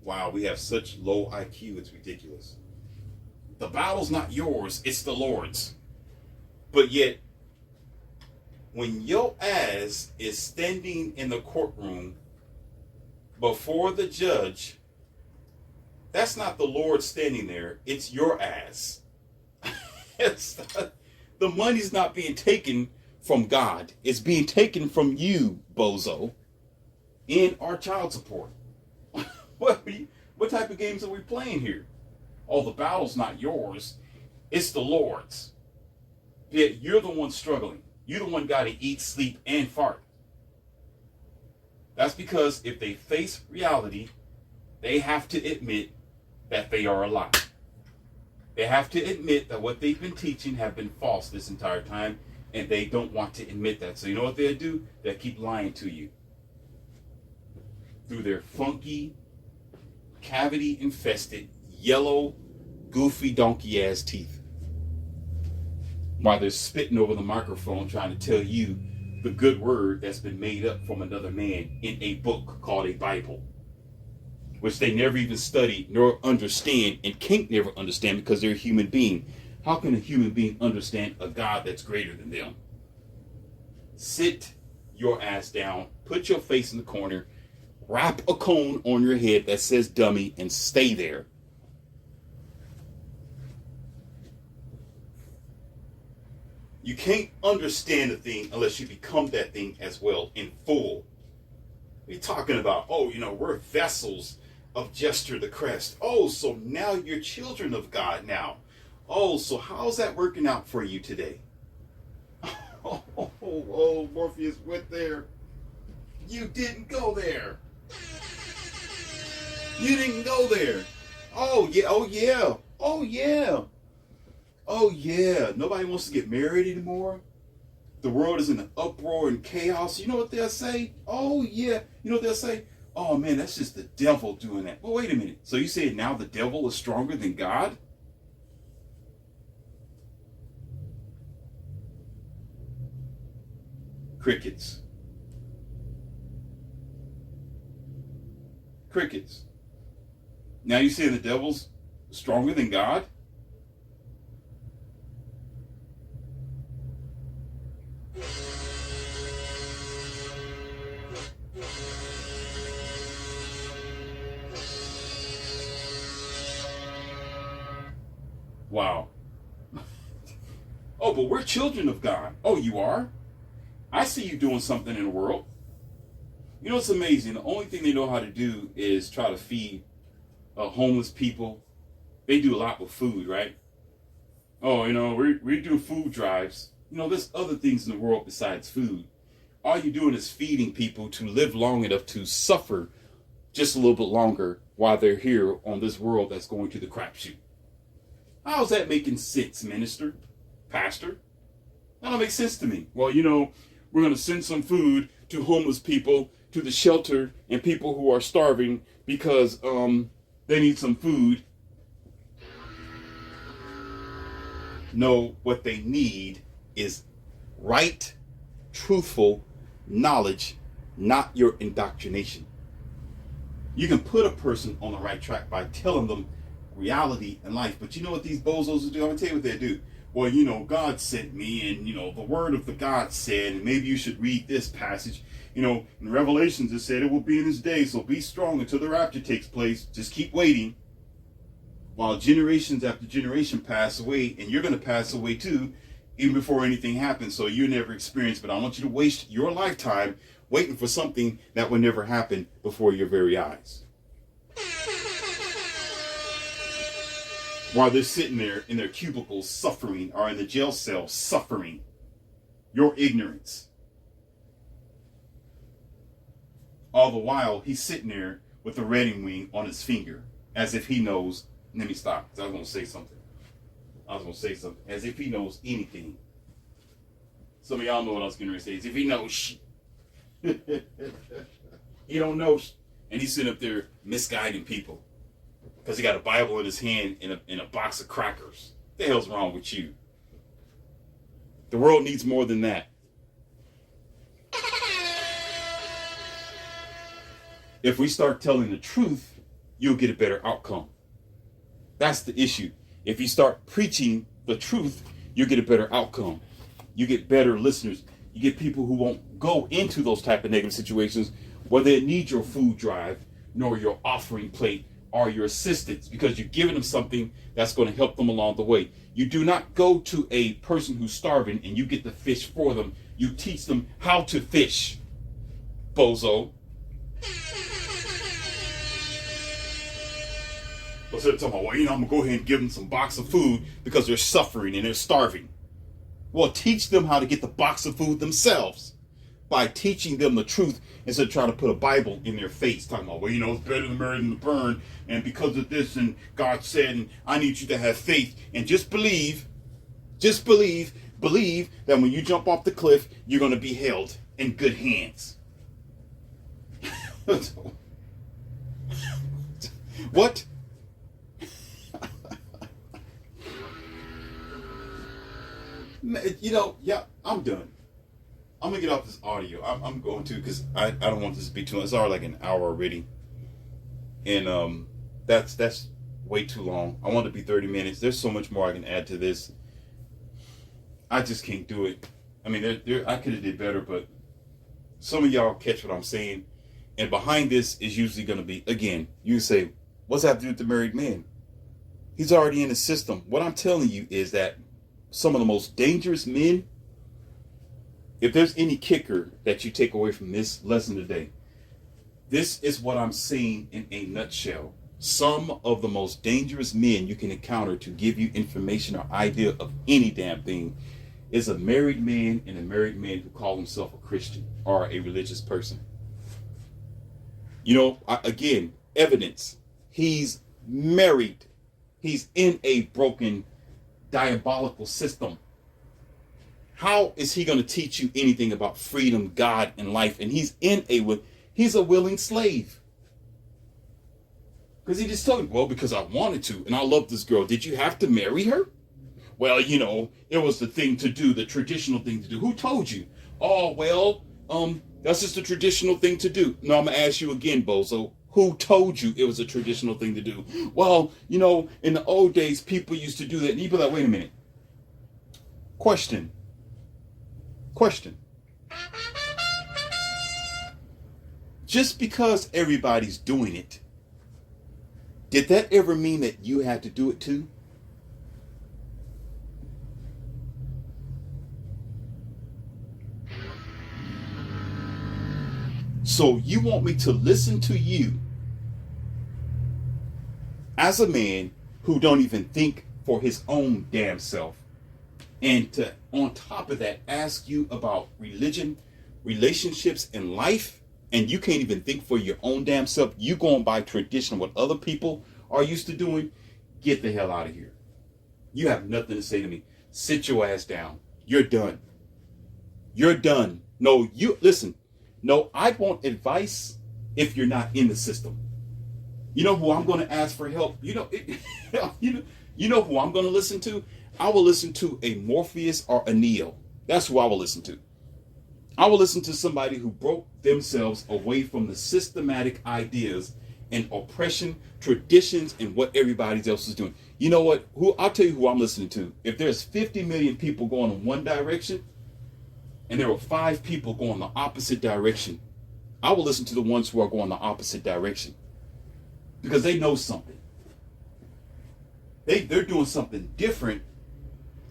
Wow, we have such low IQ, it's ridiculous. The battle's not yours, it's the Lord's. But yet, when your ass is standing in the courtroom before the judge, that's not the Lord standing there, it's your ass. The money's not being taken from God, it's being taken from you, bozo, in our child support. What type of games are we playing here? Oh, the battle's not yours, it's the Lord's. Yet you're the one struggling. You're the one got to eat, sleep, and fart. That's because if they face reality, they have to admit that they are a lie. They have to admit that what they've been teaching have been false this entire time, and they don't want to admit that. So you know what they'll do? They'll keep lying to you through their funky, cavity-infested, yellow, goofy donkey-ass teeth, while they're spitting over the microphone trying to tell you the good word that's been made up from another man in a book called a Bible, which they never even study nor understand and can't never understand because they're a human being. How can a human being understand a God that's greater than them? Sit your ass down, put your face in the corner, wrap a cone on your head that says dummy, and stay there. You can't understand a thing unless you become that thing as well in full. We're talking about, oh, you know, we're vessels of Jester the Crest. Oh, so now you're children of God now. Oh, so how's that working out for you today? Oh, Morpheus went there. You didn't go there. You didn't go there. Oh, yeah, oh, yeah, oh, yeah. Oh, yeah, nobody wants to get married anymore. The world is in an uproar and chaos. You know what they'll say? Oh, yeah. You know what they'll say? Oh, man, that's just the devil doing that. Well, wait a minute. So you say now the devil is stronger than God? Crickets. Crickets. Now you say the devil's stronger than God? Wow. Oh, but we're children of God. Oh, you are? I see you doing something in the world. You know, it's amazing. The only thing they know how to do is try to feed homeless people. They do a lot with food, right? Oh, you know, we do food drives. You know, there's other things in the world besides food. All you're doing is feeding people to live long enough to suffer just a little bit longer while they're here on this world that's going to the crapshoot. How's that making sense, minister? Pastor? That don't make sense to me. Well, you know, We're going to send some food to homeless people, to the shelter, and people who are starving because they need some food. No, what they need is right, truthful knowledge, not your indoctrination. You can put a person on the right track by telling them reality and life. But you know what these bozos do? I'm going to tell you what they do. Well, you know, God sent me, and, you know, the word of the God said, and maybe you should read this passage. You know, in Revelations it said it will be in his day, so be strong until the rapture takes place. Just keep waiting. While generations after generation pass away, and you're going to pass away too, even before anything happens, so you never experience. But I want you to waste your lifetime waiting for something that will never happen before your very eyes. While they're sitting there in their cubicles suffering, or in the jail cell suffering your ignorance. All the while, he's sitting there with a wedding ring on his finger, as if he knows. Let me stop, because I was going to say something. As if he knows anything. Some of y'all know what I was going to say. As if he knows. He don't know. And he's sitting up there misguiding people. Because he got a Bible in his hand in a box of crackers. What the hell's wrong with you? The world needs more than that. If we start telling the truth, you'll get a better outcome. That's the issue. If you start preaching the truth, you'll get a better outcome. You get better listeners. You get people who won't go into those type of negative situations where they need your food drive, nor your offering plate, or your assistance, because you're giving them something that's going to help them along the way. You do not go to a person who's starving and you get the fish for them. You teach them how to fish, bozo. But instead of talking about, well, you know, I'm going to go ahead and give them some box of food because they're suffering and they're starving. Well, teach them how to get the box of food themselves by teaching them the truth instead of trying to put a Bible in their face, talking about, well, you know, it's better to marry than to burn, and because of this, and God said, and I need you to have faith, and just believe that when you jump off the cliff, you're going to be held in good hands. What? You know, yeah, I'm done. I'm gonna get off this audio. I'm going to, because I don't want this to be too long. It's already like an hour already, and that's way too long. I want it to be 30 minutes. There's so much more I can add to this. I just can't do it. I mean, I could have did better, but some of y'all catch what I'm saying. And behind this is usually going to be, again, you say, what's that have to do with the married man? He's already in the system. What I'm telling you is that some of the most dangerous men, if there's any kicker that you take away from this lesson today, this is what I'm saying in a nutshell. Some of the most dangerous men you can encounter to give you information or idea of any damn thing is a married man and a married man who call himself a Christian or a religious person. You know, again, evidence. He's married. He's in a broken, diabolical system. How is he going to teach you anything about freedom, God, and life? And he's a willing slave. Because he just told me, well, because I wanted to, and I love this girl. Did you have to marry her? Well, you know, it was the thing to do, the traditional thing to do. Who told you? Oh, well, that's just the traditional thing to do. No, I'm going to ask you again, bozo. Who told you it was a traditional thing to do? Well, you know, in the old days, people used to do that. And you'd be like, wait a minute. Question. Just because everybody's doing it, did that ever mean that you had to do it too? So you want me to listen to you as a man who don't even think for his own damn self, and to, on top of that, ask you about religion, relationships, and life, and you can't even think for your own damn self? You going by tradition, what other people are used to doing? Get the hell out of here. You have nothing to say to me. Sit your ass down. You're done. You're done. No, you listen. No, I want advice if you're not in the system. You know who I'm going to ask for help? You know who I'm going to listen to? I will listen to a Morpheus or a Neo. That's who I will listen to. I will listen to somebody who broke themselves away from the systematic ideas and oppression, traditions, and what everybody else is doing. You know what? I'll tell you who I'm listening to. If there's 50 million people going in one direction, and there are 5 people going the opposite direction, I will listen to the ones who are going the opposite direction. Because they know something. They're doing something different.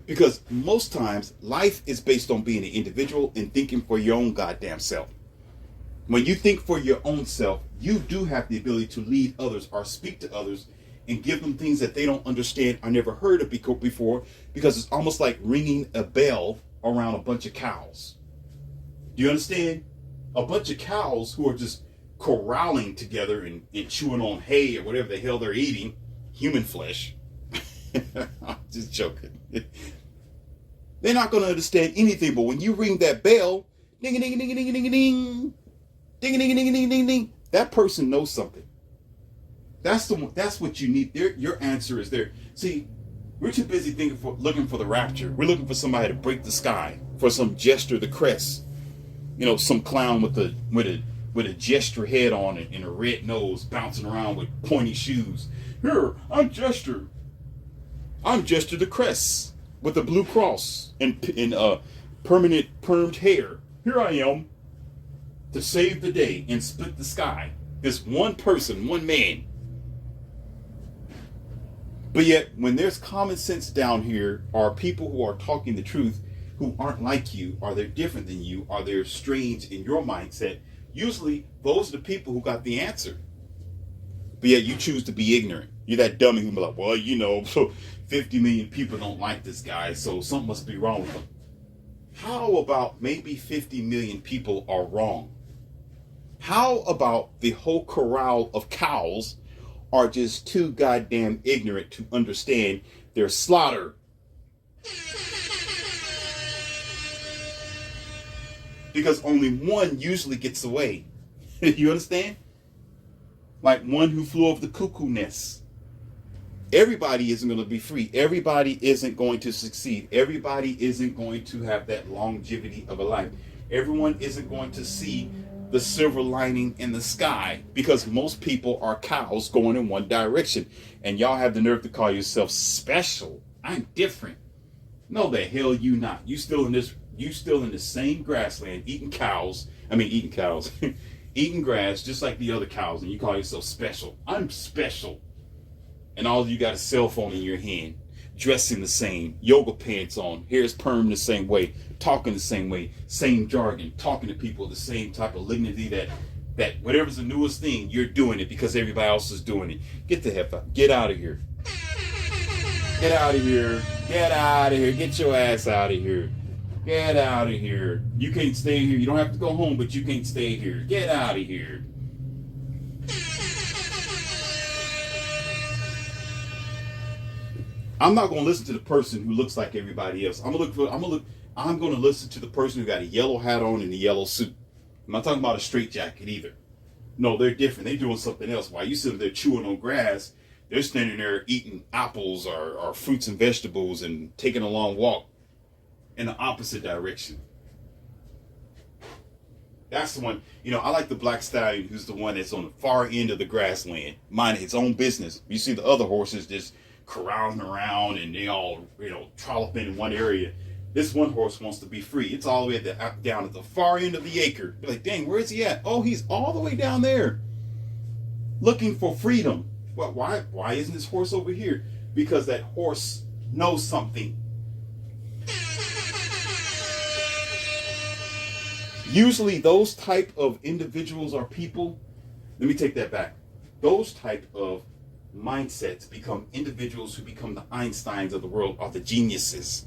Because most times, life is based on being an individual and thinking for your own goddamn self. When you think for your own self, you do have the ability to lead others or speak to others and give them things that they don't understand or never heard of before, because it's almost like ringing a bell around a bunch of cows. Do you understand? A bunch of cows who are just corralling together and chewing on hay or whatever the hell they're eating, human flesh. I'm just joking. They're not going to understand anything, but when you ring that bell, ding, ding, ding, ding, ding, ding, ding, ding, ding, ding, ding, ding, ding, that person knows something. That's what you need. Your answer is there. See, we're too busy looking for the rapture. We're looking for somebody to break the sky, for some gesture the crest. Some clown with a gesture head on it and a red nose bouncing around with pointy shoes. Here, I'm Gesture the Crest with a blue cross and permanent permed hair. Here I am to save the day and split the sky. This one person, one man. But yet, when there's common sense down here, are people who are talking the truth, who aren't like you, or they're different than you, or they're strange in your mindset, usually those are the people who got the answer. But yet you choose to be ignorant. You're that dummy who be like, well, 50 million people don't like this guy, so something must be wrong with him. How about maybe 50 million people are wrong? How about the whole corral of cows are just too goddamn ignorant to understand their slaughter? Because only one usually gets away. You understand? Like one who flew over the cuckoo nest. Everybody isn't going to be free. Everybody isn't going to succeed. Everybody isn't going to have that longevity of a life. Everyone isn't going to see the silver lining in the sky, because most people are cows going in one direction. And y'all have the nerve to call yourself special. I'm different. No, the hell you not. You still in the same grassland eating cows, eating grass just like the other cows, and you call yourself special. I'm special. And all of you got a cell phone in your hand, dressing the same, yoga pants on, hair's permed the same way, talking the same way, same jargon, talking to people the same type of dignity that whatever's the newest thing, you're doing it because everybody else is doing it. Get the heck out. Get out of here. Get out of here. Get out of here. Get your ass out of here. Get out of here. You can't stay here. You don't have to go home, but you can't stay here. Get out of here. I'm not going to listen to the person who looks like everybody else. I'm going to listen to the person who got a yellow hat on and a yellow suit. I'm not talking about a straight jacket either. No, they're different. They're doing something else. While you sitting there chewing on grass, they're standing there eating apples or fruits and vegetables and taking a long walk in the opposite direction. That's the one. I like the black stallion who's the one that's on the far end of the grassland, minding his own business. You see the other horses just corralling around and they all, trolloping in one area. This one horse wants to be free. It's all the way down at the far end of the acre. You're like, dang, where is he at? Oh, he's all the way down there looking for freedom. Well, why isn't this horse over here? Because that horse knows something. Usually those type of individuals or people, let me take that back. Those type of mindsets become individuals who become the Einsteins of the world, or the geniuses.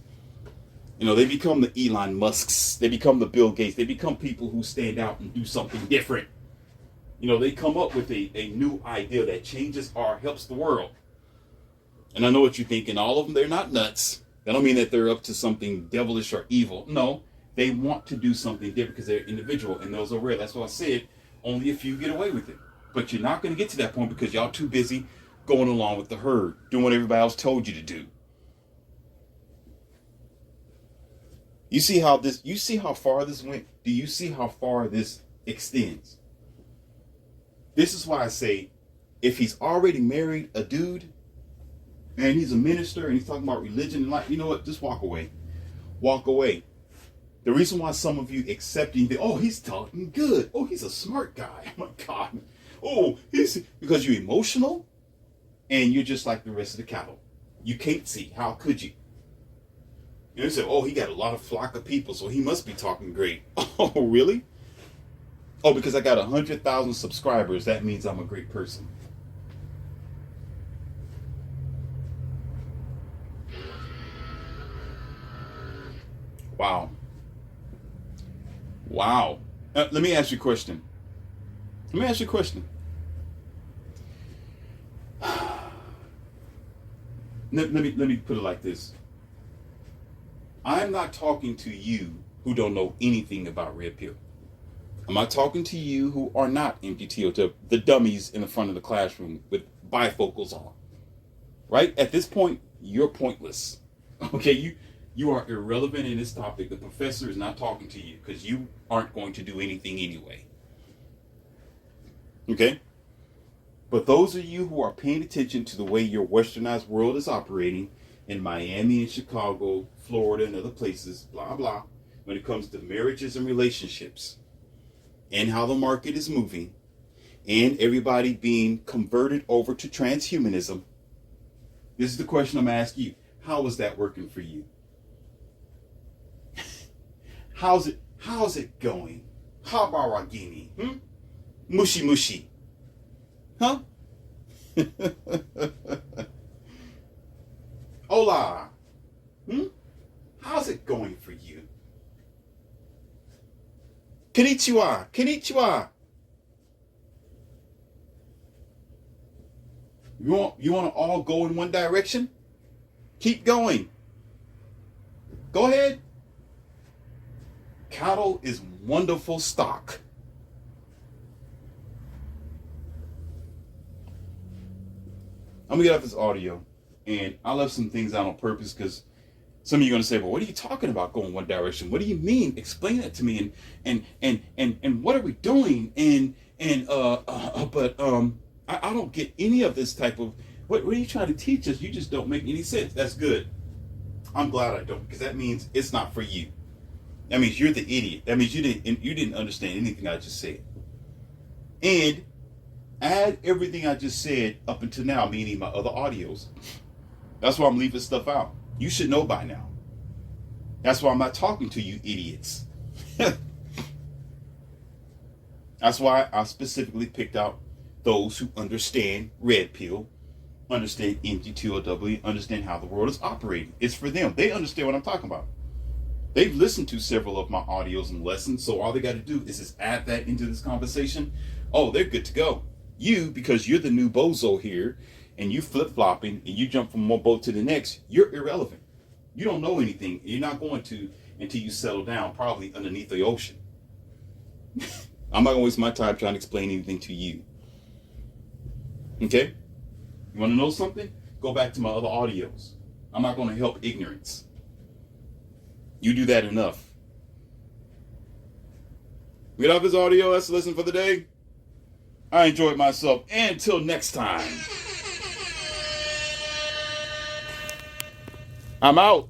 They become the Elon Musks. They become the Bill Gates. They become people who stand out and do something different. They come up with a new idea that changes or helps the world. And I know what you're thinking. All of them, they're not nuts. That don't mean that they're up to something devilish or evil. No, They want to do something different because they're individual, and those are rare. That's why I said only a few get away with it. But you're not going to get to that point because y'all too busy going along with the herd, doing what everybody else told you to do. You see how far this went? Do you see how far this extends? This is why I say, if he's already married a dude, and he's a minister, and he's talking about religion and life, you know what? Just walk away. Walk away. The reason why some of you accept him, oh, he's talking good. Oh, he's a smart guy. Oh my God. Oh, he's because you're emotional, and you're just like the rest of the cattle. You can't see. How could you? You know, say, oh, he got a lot of flock of people, so he must be talking great. Oh, really? Oh, because I got 100,000 subscribers, that means I'm a great person. Wow. Wow. Let me ask you a question. Let me put it like this. I'm not talking to you who don't know anything about Red Pill. I'm not talking to you who are not MGTOW, the dummies in the front of the classroom with bifocals on. Right? At this point, you're pointless. Okay, you are irrelevant in this topic. The professor is not talking to you because you aren't going to do anything anyway. Okay? But those of you who are paying attention to the way your westernized world is operating in Miami and Chicago, Florida, and other places, blah, blah, when it comes to marriages and relationships and how the market is moving and everybody being converted over to transhumanism, this is the question I'm asking you. How is that working for you? How's it going? Habaragini? Mushy mushy. Huh? Hola. How's it going for you? Konnichiwa. Konnichiwa. You want to all go in one direction? Keep going. Go ahead. Cattle is wonderful stock. I'm going to get off this audio, and I left some things out on purpose because some of you are going to say, well, what are you talking about going one direction? What do you mean? Explain that to me. And what are we doing? But I don't get any of this type of, what are you trying to teach us? You just don't make any sense. That's good. I'm glad I don't, because that means it's not for you. That means you're the idiot. That means you didn't understand anything I just said. And add everything I just said up until now, meaning my other audios. That's why I'm leaving stuff out. You should know by now. That's why I'm not talking to you idiots. That's why I specifically picked out those who understand Red Pill, understand MGTOW, understand how the world is operating. It's for them. They understand what I'm talking about. They've listened to several of my audios and lessons, so all they got to do is just add that into this conversation. Oh, they're good to go. You, because you're the new bozo here, and you flip-flopping, and you jump from one boat to the next, you're irrelevant. You don't know anything. You're not going to until you settle down, probably underneath the ocean. I'm not going to waste my time trying to explain anything to you. Okay? You want to know something? Go back to my other audios. I'm not going to help ignorance. You do that enough. Get off this audio. That's the lesson for the day. I enjoyed myself. And until next time, I'm out.